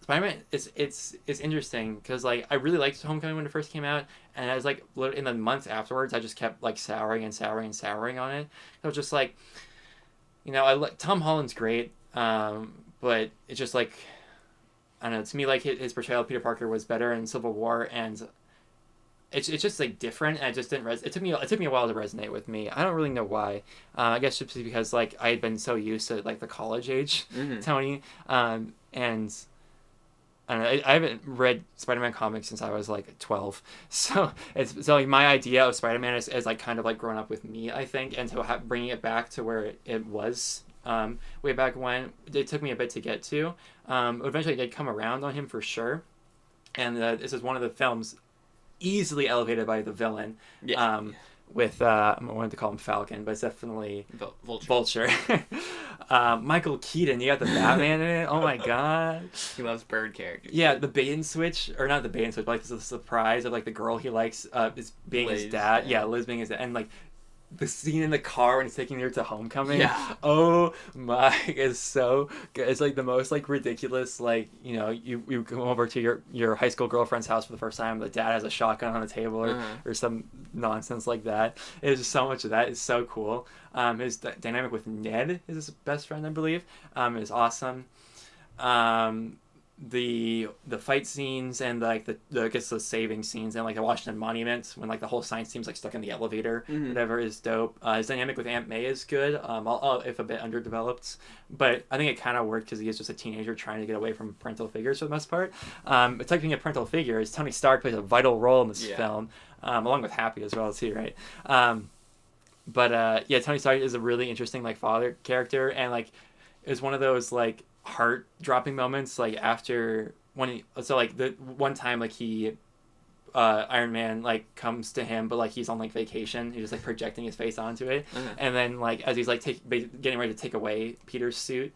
Spider-Man, it's interesting because like I really liked Homecoming when it first came out, and I was like in the months afterwards, I just kept like souring on it. I was just like, Tom Holland's great, but it's just like, I don't know. To me, like his portrayal of Peter Parker was better in Civil War, and it's just like different, and it just didn't it took me a while to resonate with me. I don't really know why. I guess just because like I had been so used to like the college age Tony, and I don't know, I haven't read Spider-Man comics since I was like 12, so like my idea of Spider-Man is like kind of like growing up with me, I think, and so bringing it back to where it was way back when. It took me a bit to get to. Eventually, I did come around on him for sure, and this is one of the films easily elevated by the villain. Yeah. With I wanted to call him Falcon, but it's definitely Vulture. Michael Keaton, you got the Batman in it. Oh my god, he loves bird characters. Yeah, the bait and switch, or not the bait and switch, but like the surprise of like the girl he likes is being Liz, his dad. yeah. Liz being his dad, and like the scene in the car when he's taking her to homecoming. Yeah. Oh my, it's so good. It's like the most like ridiculous, like, you know, you come over to your high school girlfriend's house for the first time, the dad has a shotgun on the table or some nonsense like that. It's just so much of that. It's so cool. His dynamic with Ned is his best friend, I believe, is awesome. The fight scenes and like the I guess the saving scenes and like the Washington Monument when like the whole science team's like stuck in the elevator, whatever, is dope. His dynamic with Aunt May is good, if a bit underdeveloped, but I think it kind of worked because he is just a teenager trying to get away from parental figures for the most part. It's like being a parental figure is Tony Stark plays a vital role in this film, along with Happy as well too, right? But Tony Stark is a really interesting like father character, and like is one of those like heart dropping moments like after when the one time like he Iron Man like comes to him, but like he's on like vacation, he's just like projecting his face onto it, and then like as he's like getting ready to take away Peter's suit,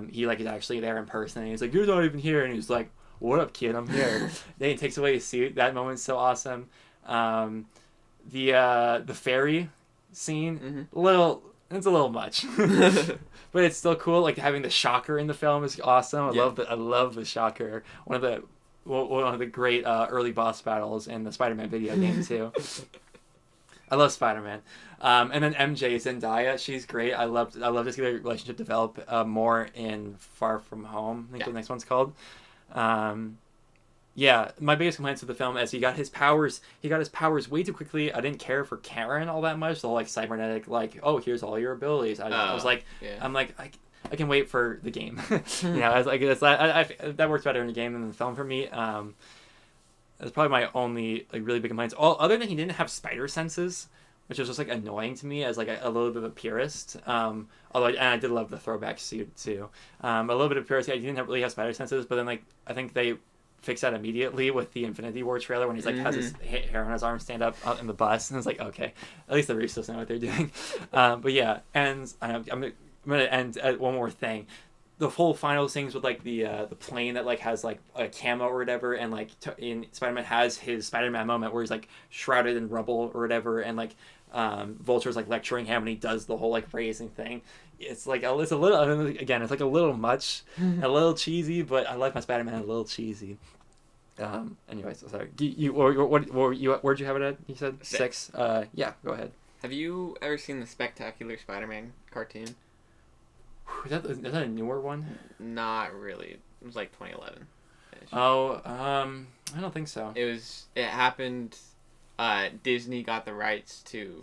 he like is actually there in person, and he's like, "You're not even here," and he's like, "What up, kid? I'm here." Then he takes away his suit. That moment's so awesome. The ferry scene, it's a little much. But it's still cool. Like having the shocker in the film is awesome. I love the shocker. One of the great early boss battles in the Spider-Man video game too. I love Spider-Man. And then MJ Zendaya, she's great. I love to see their relationship develop more in Far From Home. I think the next one's called. My biggest complaints with the film is he got his powers way too quickly. I didn't care for Karen all that much. The whole like cybernetic, like, oh, here's all your abilities. I was like, I'm like, I can wait for the game. You know, I was like, that works better in the game than in the film for me. That's probably my only like really big complaints. Other than he didn't have spider senses, which was just like annoying to me as like a little bit of a purist. Although I did love the throwback suit too. A little bit of purist. He didn't really have spider senses, but then like I think they fix that immediately with the Infinity War trailer when he's like has his hair on his arm stand up out in the bus, and it's like, okay, at least the Russos know what they're doing. But yeah, and I'm gonna end at one more thing. The whole final things with like the plane that like has like a camo or whatever, and like in Spider-Man has his Spider-Man moment where he's like shrouded in rubble or whatever, and like Vulture's like lecturing him and he does the whole like raising thing. It's like it's a little, again, it's like a little much, a little cheesy, but I like my Spider-Man a little cheesy. Anyways, sorry. Where'd you have it at? You said 6. Yeah, go ahead. Have you ever seen the Spectacular Spider-Man cartoon? Is that a newer one? Not really. It was like 2011. Oh, I don't think so. It happened. Disney got the rights to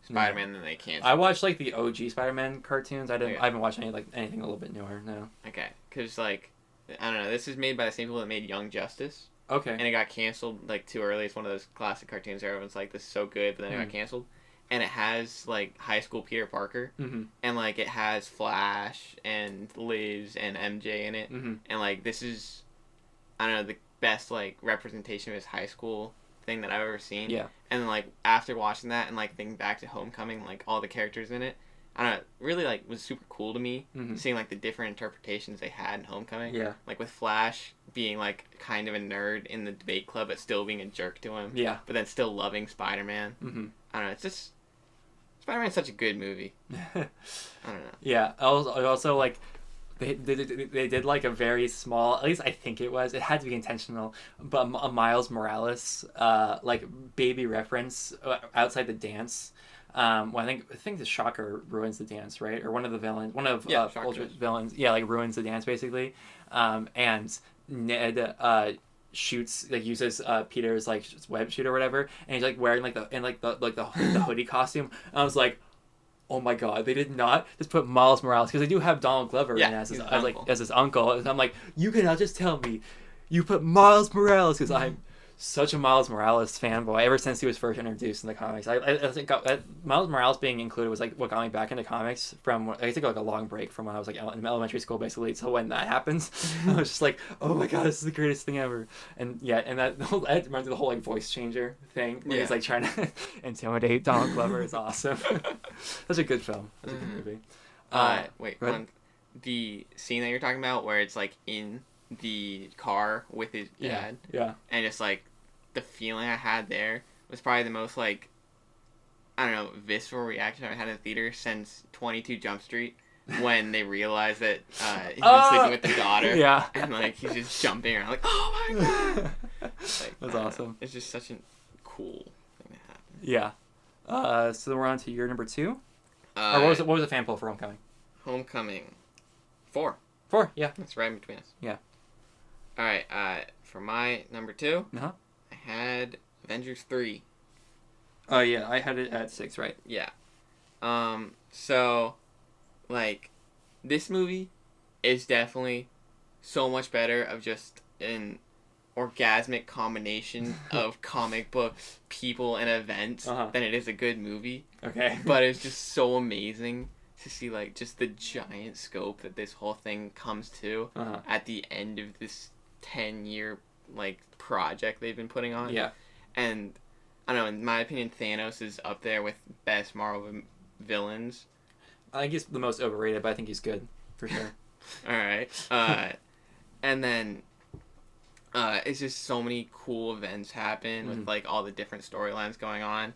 Spider-Man, and then they canceled. I watched like the OG Spider-Man cartoons. I haven't watched anything a little bit newer. No. Okay, because like I don't know. This is made by the same people that made Young Justice. Okay. And it got canceled like too early. It's one of those classic cartoons where everyone's like, "This is so good," but then it got canceled. And it has like high school Peter Parker, and like it has Flash and Liz and MJ in it, and like this is, I don't know, the best like representation of his high school thing that I've ever seen. Yeah. And like after watching that and like thinking back to Homecoming, like all the characters in it, I don't know, really like was super cool to me seeing like the different interpretations they had in Homecoming. Yeah. Like with Flash being like kind of a nerd in the debate club but still being a jerk to him. Yeah. But then still loving Spider-Man. I don't know, it's just Spider-Man's such a good movie. I don't know. Yeah. Also like they did like a very small, at least I think it had to be intentional, but a Miles Morales like baby reference outside the dance. Well, I think the Shocker ruins the dance, right? Or one of Vulture's villains, like ruins the dance basically. And Ned shoots, like uses Peter's like web shoot or whatever, and he's like wearing like the hoodie costume. And I was like, oh my god, they did not just put Miles Morales, because they do have Donald Glover in as his uncle. And I'm like, you cannot just tell me you put Miles Morales, because I'm such a Miles Morales fanboy ever since he was first introduced in the comics. I think Miles Morales being included was like what got me back into comics. From I took like a long break from when I was like in elementary school, basically. So when that happens, I was just like, oh my god, this is the greatest thing ever. And yeah, and that reminds me of the whole like voice changer thing where he's like trying to intimidate Donald Glover is awesome. Such a good film. Such a good movie. The scene that you're talking about where it's like in the car with his dad, and just like the feeling I had there was probably the most like, I don't know, visceral reaction I've had in the theater since 22 Jump Street, when they realized that he's been sleeping with the daughter, and like he's just jumping around like, oh my god, like, that's awesome. It's just such a cool thing to happen. Yeah. So we're on to year number 2. Or what was the fan poll for Homecoming? Homecoming, 4. 4, yeah. That's right in between us. Yeah. All right. For my number 2, I had Avengers 3. Oh yeah, I had it at 6, right? Yeah. So, like, this movie is definitely so much better of just an orgasmic combination of comic books, people, and events than it is a good movie. Okay. But it's just so amazing to see, like, just the giant scope that this whole thing comes to at the end of this 10-year, like, project they've been putting on. Yeah. And, I don't know, in my opinion, Thanos is up there with best Marvel villains. I think he's the most overrated, but I think he's good, for sure. Alright. And then, it's just so many cool events happen with, like, all the different storylines going on.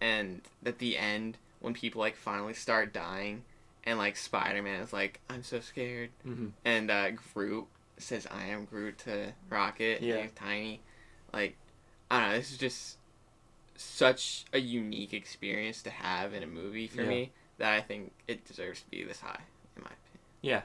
And at the end, when people, like, finally start dying, and, like, Spider-Man is like, I'm so scared. And Groot says, I am Groot to Rocket. Yeah. And he's tiny. Like, I don't know, this is just such a unique experience to have in a movie for me that I think it deserves to be this high, in my opinion. Yeah.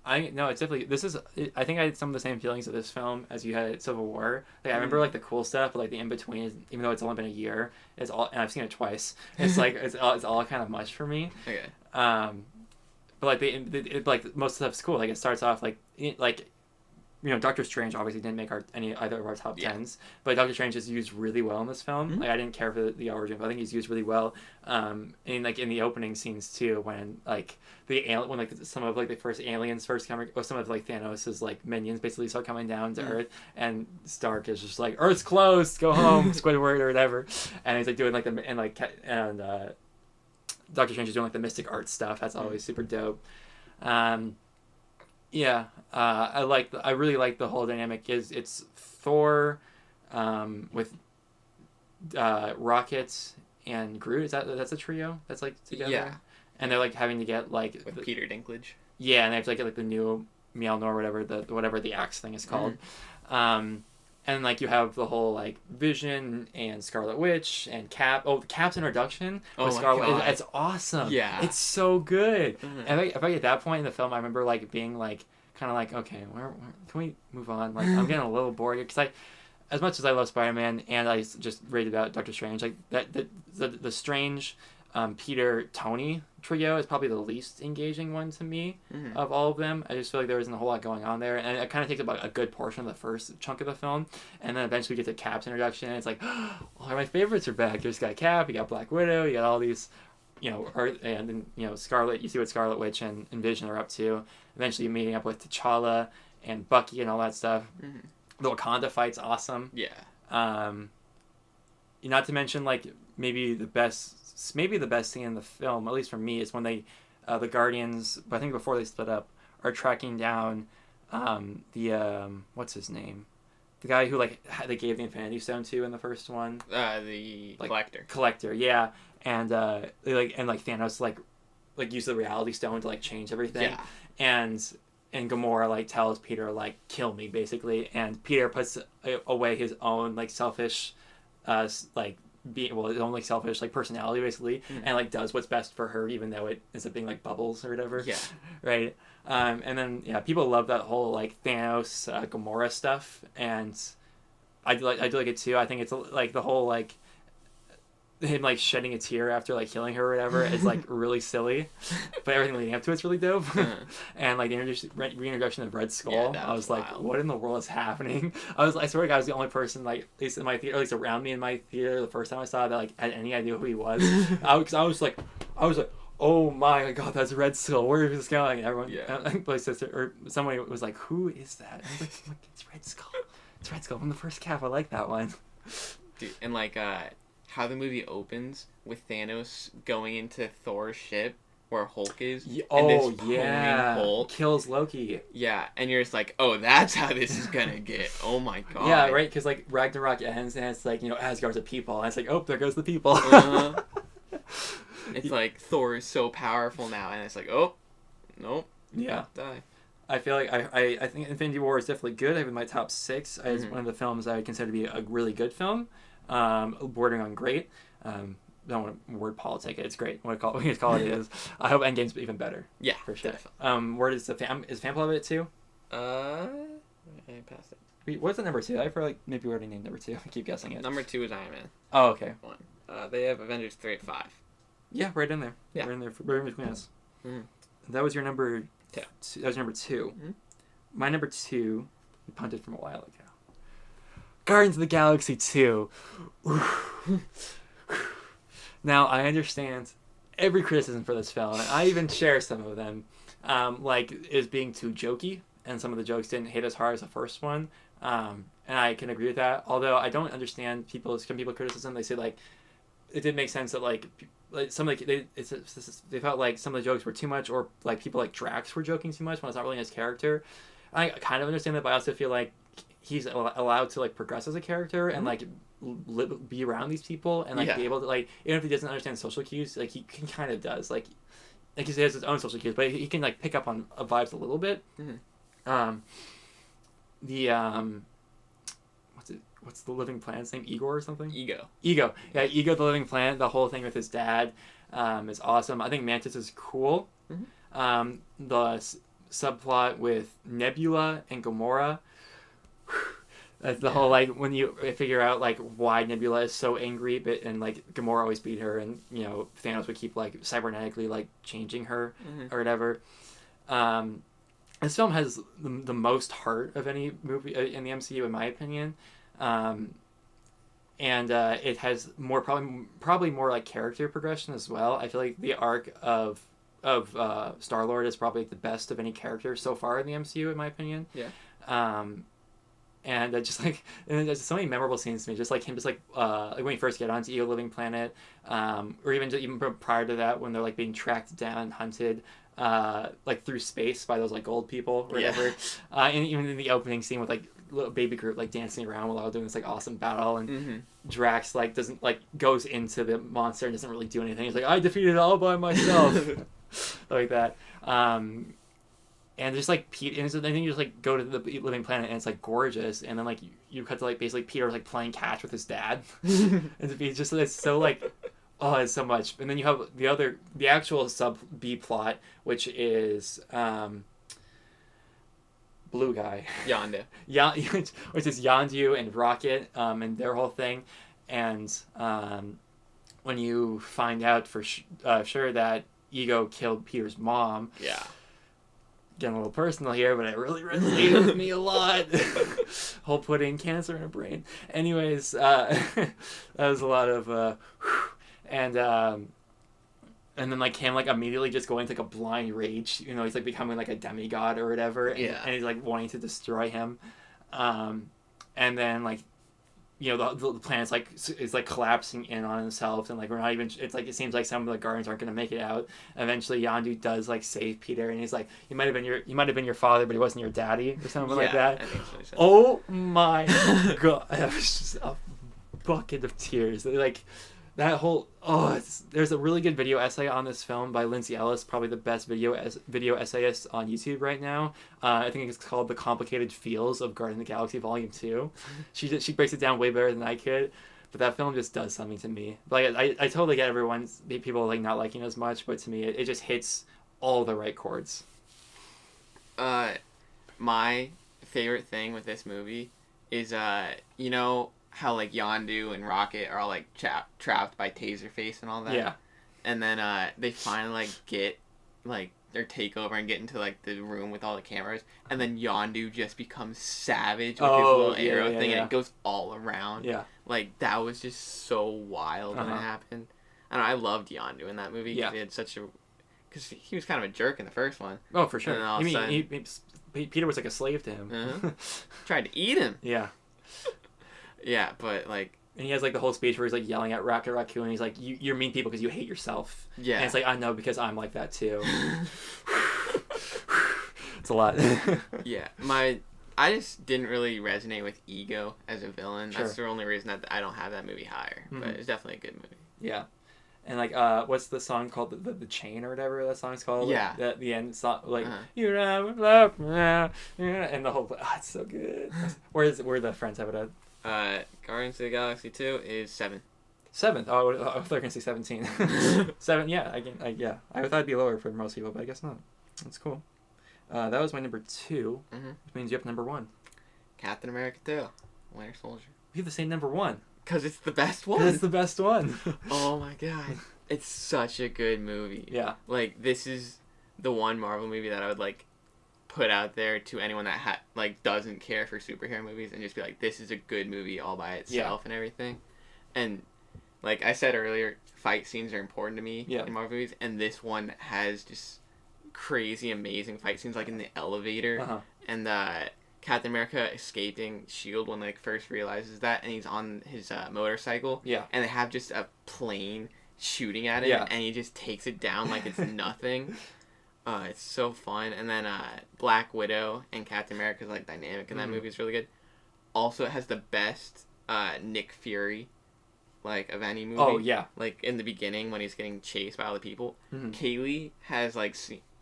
It's definitely, I think I had some of the same feelings of this film as you had at Civil War. Like, I remember, like, the cool stuff, but, like, the in-between, even though it's only been a year, it's all, and I've seen it twice, it's, like, it's all kind of much for me. Okay. But, like, like, most stuff's cool. Like, it starts off, like, you know, Doctor Strange obviously didn't make either of our top 10s, but Doctor Strange is used really well in this film. Like, I didn't care for the origin, but I think he's used really well. And like in the opening scenes too, when like some of like the first aliens come, or some of like Thanos's like minions basically start coming down to Earth, and Stark is just like, Earth's closed, go home, Squidward or whatever, and he's like doing like Doctor Strange is doing like the mystic art stuff. That's always super dope. Yeah, I really like the whole dynamic. It's Thor, with Rocket and Groot. That's a trio that's like together. Yeah, and they're like having to get like with Peter Dinklage. Yeah, and they have to like, get like the new Mjolnir, whatever the axe thing is called. And like you have the whole like Vision and Scarlet Witch and Cap. Oh, Cap's introduction with Scarlet. It's awesome. Yeah, it's so good. And if I get that point in the film, I remember like being like kind of like, okay, where can we move on? Like, I'm getting a little bored here because as much as I love Spider-Man and I just raved about Doctor Strange, like the Strange, Peter, Tony trio is probably the least engaging one to me of all of them. I just feel like there isn't a whole lot going on there, and it kind of takes about a good portion of the first chunk of the film, and then eventually we get to Cap's introduction, and it's like, oh, my favorites are back. There's got Cap, you got Black Widow, you got all these, you know, and then, you know, Scarlet. You see what Scarlet Witch and Vision are up to. Eventually meeting up with T'Challa and Bucky and all that stuff. The Wakanda fight's awesome. Yeah. Not to mention like maybe the best scene in the film, at least for me, is when they, the Guardians, but I think before they split up, are tracking down what's his name? The guy who like they gave the Infinity Stone to in the first one. The Collector. Collector, yeah. And Thanos like use the Reality Stone to like change everything. Yeah. And Gamora like tells Peter like, kill me, basically, and Peter puts away his own like selfish his own like selfish like personality, basically, and like does what's best for her, even though it ends up being like bubbles or whatever. Yeah. Right. And then people love that whole like Thanos Gamora stuff, and I do like it too. I think it's like the whole like him like shedding a tear after like killing her or whatever is like really silly, but everything leading up to it's really dope. And like the reintroduction of Red Skull, I was like, what in the world is happening? I swear to God, I was the only person like, at least in my theater, at least around me in my theater, the first time I saw it, that like had any idea who he was. I was like, oh my God, that's Red Skull. Where is this going? And everyone, my sister or someone was like, who is that? And I was like, it's Red Skull. It's Red Skull from the first Cap. I like that one. Dude, and like how the movie opens with Thanos going into Thor's ship where Hulk is. And Hulk kills Loki. Yeah, and you're just like, oh, that's how this is gonna get. Oh my God. Yeah, right. Because like Ragnarok ends and it's like, Asgard's a people, and it's like, oh, there goes the people. It's like Thor is so powerful now, and it's like, oh, nope. Yeah. Die. I feel like I think Infinity War is definitely good. I have in my top 6 as one of the films I would consider to be a really good film. Bordering on great. Don't want to word politic it. It's great. What you call it is. I hope Endgame's even better. Yeah, for sure. Definitely. Where does is Fanpal it too? I passed it. Wait, what's the number 2? I feel like maybe we already named number 2. I keep guessing it. Number 2 is Iron Man. Oh, okay. 1. They have Avengers 3 at 5. Yeah, right in there. Yeah. Right in there. Right in between us. That was your number 2. That was number 2. My number 2, we punted from a while ago. Guardians of the Galaxy 2. Now, I understand every criticism for this film, and I even share some of them, like is being too jokey, and some of the jokes didn't hit as hard as the first one, and I can agree with that. Although I don't understand some people criticism. They say like it did make sense that like some like they felt like some of the jokes were too much, or like people like Drax were joking too much when it's not really his character. I kind of understand that, but I also feel like he's allowed to like progress as a character and like be around these people and like be able to like, even if he doesn't understand social cues, like he kind of does, like he has his own social cues, but he can like pick up on vibes a little bit. What's the living planet's name? Igor or something? Ego. Yeah, Ego the living planet. The whole thing with his dad is awesome. I think Mantis is cool. The subplot with Nebula and Gamora. That's the whole like when you figure out like why Nebula is so angry, and like Gamora always beat her, and Thanos would keep like cybernetically like changing her or whatever. This film has the most heart of any movie in the MCU, in my opinion. And it has probably more like character progression as well. I feel like the arc of Star-Lord is probably like the best of any character so far in the MCU, in my opinion. And there's so many memorable scenes to me, just like him, like when you first get onto Ego Living Planet, or even prior to that when they're like being tracked down, hunted, like through space by those like gold people or whatever. And even in the opening scene with like little baby Groot like dancing around while doing this like awesome battle, and Drax like doesn't like goes into the monster and doesn't really do anything. He's like, I defeated it all by myself. Like that. And just like Pete, and then you just like go to the living planet and it's like gorgeous, and then like you cut to like basically Peter like playing catch with his dad, and it's so like, oh, it's so much. And then you have the actual sub B plot, which is blue guy Yondu, which is Yondu and Rocket, and their whole thing, and when you find out for sure that Ego killed Peter's mom. Getting a little personal here, but it really resonated with me a lot. Whole putting cancer in her brain. Anyways, that was a lot of and then like him like immediately just going to like a blind rage. He's like becoming like a demigod or whatever. And he's like wanting to destroy him. And then like the planet's like is like collapsing in on itself, and like we're not even. It's like it seems like some of the Guardians aren't gonna make it out. Eventually, Yondu does like save Peter, and he's like, "You might have been your father, but he wasn't your daddy," or something like that. I think so. Oh my God, that was just a bucket of tears. Like that whole there's a really good video essay on this film by Lindsay Ellis, probably the best video essayist on YouTube right now. I think it's called "The Complicated Feels of Guardians of the Galaxy Volume 2." She breaks it down way better than I could, but that film just does something to me. Like I totally get people like not liking it as much, but to me it just hits all the right chords. My favorite thing with this movie is how like Yondu and Rocket are all like trapped by Taserface and all that. Yeah. And then they finally like get like their takeover and get into like the room with all the cameras, and then Yondu just becomes savage with his little arrow thing, and it goes all around. Yeah. Like that was just so wild when it happened. And I loved Yondu in that movie. Yeah. He had such a, because he was kind of a jerk in the first one. Oh, for sure. And then all You of a mean sudden, Peter was like a slave to him. tried to eat him. Yeah. Yeah, but like. And he has like the whole speech where he's like yelling at Rocket Raccoon. And he's like, "You're mean people because you hate yourself." Yeah. And it's like, I know because I'm like that too. It's a lot. Yeah, I just didn't really resonate with Ego as a villain. Sure. That's the only reason that I don't have that movie higher. But it's definitely a good movie. Yeah. And like, what's the song called? The Chain or whatever that song's called. Yeah. The end song, like you're love, and the whole. It's so good. Where the friends have it at? Guardians of the Galaxy 2 is 7. 7. Oh, I thought you were gonna say 17. 7. Yeah, yeah. I thought it'd be lower for most people, but I guess not. That's cool. That was my number 2, which means you have number 1. Captain America 2, Winter Soldier. We have the same number 1. Cause it's the best one. It's the best one. Oh my god, it's such a good movie. Yeah. Like this is the one Marvel movie that I would like put out there to anyone that doesn't care for superhero movies and just be like, this is a good movie all by itself and everything. And like I said earlier, fight scenes are important to me in Marvel movies, and this one has just crazy amazing fight scenes, like in the elevator and Captain America escaping S.H.I.E.L.D. when like first realizes that, and he's on his motorcycle and they have just a plane shooting at him and he just takes it down like it's nothing. It's so fun. And then Black Widow and Captain America's like dynamic in that movie is really good. Also, it has the best Nick Fury like of any movie. Oh yeah. Like in the beginning when he's getting chased by all the people. Kaylee has like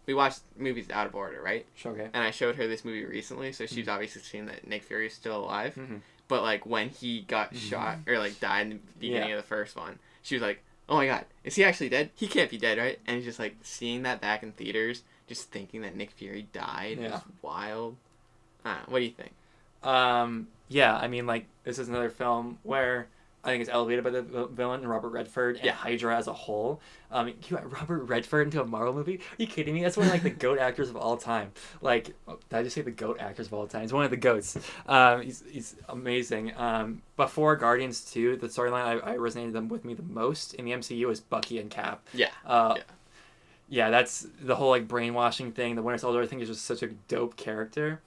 we watched movies out of order, right? Okay. And I showed her this movie recently, so she's obviously seen that Nick Fury is still alive. But like when he got shot or like died in the beginning of the first one, she was like, "Oh my god, is he actually dead? He can't be dead, right?" And it's just like seeing that back in theaters, just thinking that Nick Fury died was wild. I don't know, what do you think? Yeah, I mean, like, this is another film where I think it's elevated by the villain, Robert Redford, and Hydra as a whole. You got Robert Redford into a Marvel movie? Are you kidding me? That's one of, like, the GOAT actors of all time. Like, did I just say the GOAT actors of all time? He's one of the GOATs. He's amazing. Before Guardians 2, the storyline I resonated with me the most in the MCU is Bucky and Cap. Yeah, that's the whole, like, brainwashing thing. The Winter Soldier, I think, is just such a dope character.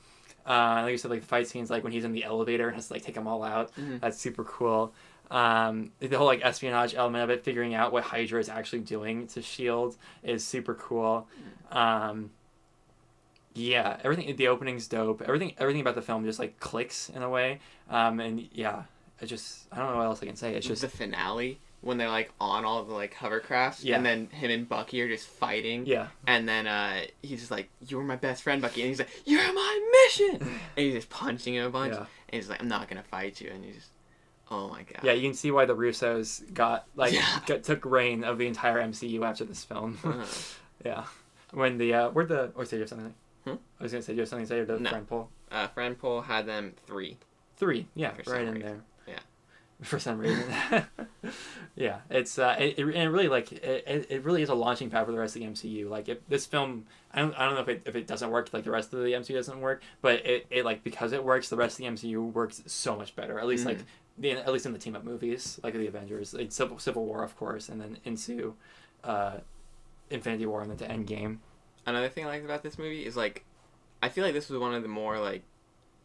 Like you said, like, the fight scenes, like, when he's in the elevator and has to, like, take them all out. That's super cool. The whole, like, espionage element of it, figuring out what Hydra is actually doing to S.H.I.E.L.D. is super cool. Yeah, everything, the opening's dope. Everything about the film just, like, clicks in a way. And, yeah, I don't know what else I can say. It's just... The finale, when they're, like, on all the, like, hovercrafts, and then him and Bucky are just fighting. Yeah. And then he's just like, "You were my best friend, Bucky." And he's like, "You're my mission!" And he's just punching him a bunch. And he's like, "I'm not going to fight you." And he's just... Oh my god. Yeah, you can see why the Russos took reign of the entire MCU after this film. Yeah. When the or did you have something? I was gonna say, do you have something to say, or the friend poll? Friend poll had them 3. 3, yeah, right in there. Yeah. For some reason. Yeah, it's it really like it really is a launching pad for the rest of the MCU. Like, if this film, I don't know if it doesn't work, like the rest of the MCU doesn't work, but it like, because it works, the rest of the MCU works so much better. At least like at least in the team up movies, like the Avengers, like Civil War, of course, and then into Infinity War and then to Endgame. Another thing I liked about this movie is, like, I feel like this was one of the more, like,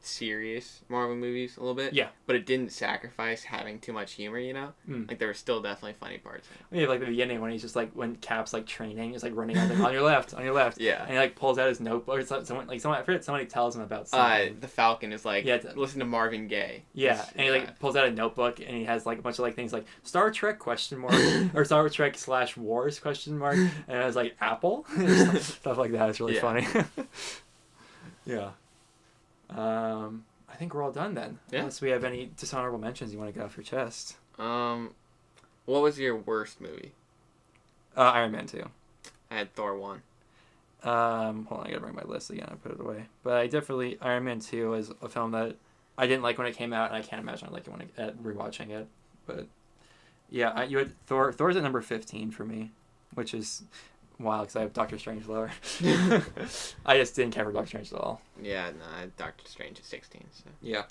serious Marvel movies a little bit. Yeah. But it didn't sacrifice having too much humor, you know? Like, there were still definitely funny parts. Yeah, like the beginning when he's just, like, when Cap's, like, training, he's, like, running out, like, on your left. Yeah. And he, like, pulls out his notebook, or somebody tells him about something. The Falcon is like, listen to Marvin Gaye. Yeah, and he, like, pulls out a notebook, and he has, like, a bunch of, like, things like, Star Trek, ? Or Star Trek / Wars, ? And it was, like, Apple? Stuff like that. It's really funny. Yeah. I think we're all done then. Yeah. Unless we have any dishonorable mentions you want to get off your chest. What was your worst movie? Iron Man 2. I had Thor 1. Hold on, I gotta bring my list again. I put it away. But I definitely, Iron Man 2 is a film that I didn't like when it came out, and I can't imagine I like it when rewatching it. But yeah, you had Thor. Thor's at number 15 for me, which is wild because I have Doctor Strange lower. I just didn't care for Doctor Strange at all. Yeah, no, Doctor Strange is 16. So. Yeah.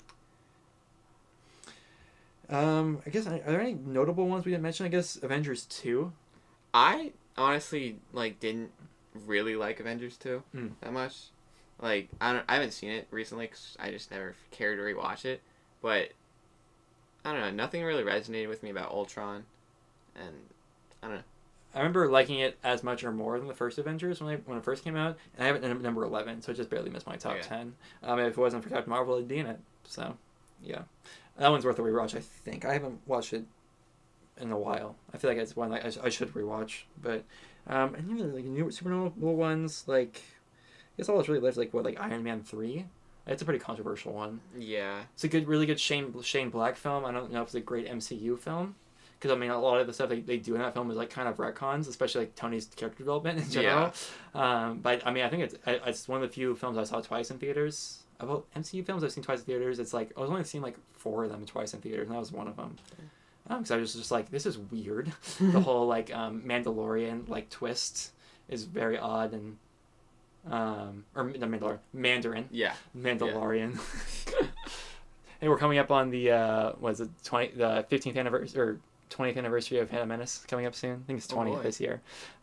I guess are there any notable ones we didn't mention? I guess Avengers 2. I honestly didn't really like Avengers 2 that much. I haven't seen it recently because I just never cared to rewatch it. But I don't know, nothing really resonated with me about Ultron, and I don't know. I remember liking it as much or more than the first Avengers when it first came out, and I have it at number 11, so it just barely missed my top 10. If it wasn't for Captain Marvel, it'd be in it. So, yeah, that one's worth a rewatch. I think I haven't watched it in a while. I feel like it's one I should rewatch. But any other new super notable ones, I guess all that's really left Iron Man 3. It's a pretty controversial one. Yeah, it's a really good Shane Black film. I don't know if it's a great MCU film. Because, a lot of the stuff they do in that film is, kind of retcons, especially, Tony's character development in general. Yeah. But, I think it's one of the few films I saw twice in theaters. About MCU films I've seen twice in theaters, it's, I was only seeing, 4 of them twice in theaters, and that was one of them. Because I was just this is weird. The whole, Mandalorian, twist is very odd, and, or, no, Mandarin. Yeah. Mandalorian. Yeah. And we're coming up on the, the 15th anniversary, or 20th anniversary of Phantom Menace coming up soon. I think it's 20th this year.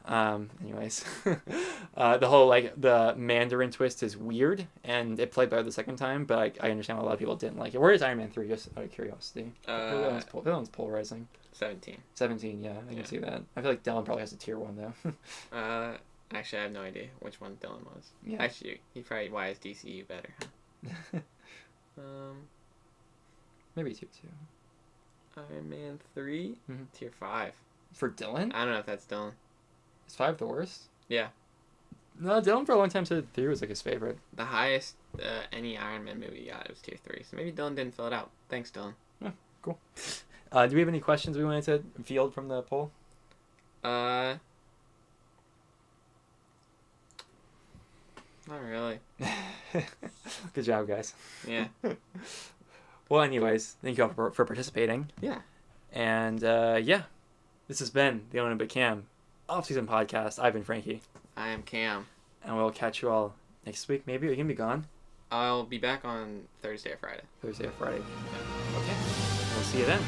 Anyways, the whole the Mandarin twist is weird, and it played better the second time. But I understand why a lot of people didn't like it. Where is Iron Man 3? Just out of curiosity. That one's polarizing. 17. 17. Yeah, I can see that. I feel like Dylan probably has a tier 1 though. Actually, I have no idea which one Dylan was. Yeah. Actually, he probably why is DCU better. Maybe tier 2. Iron Man 3, tier 5. For Dylan? I don't know if that's Dylan. Is 5 the worst? Yeah. No, Dylan for a long time said 3 was his favorite. The highest any Iron Man movie got was tier 3, so maybe Dylan didn't fill it out. Thanks, Dylan. Yeah, cool. Do we have any questions we wanted to field from the poll? Not really. Good job, guys. Yeah. Well, anyways, thank you all for participating. Yeah. And, this has been the Owen and Cam Offseason podcast. I've been Frankie. I am Cam. And we'll catch you all next week. Maybe. Are you going to be gone? I'll be back on Thursday or Friday. Thursday or Friday. Yeah. Okay. We'll see you then.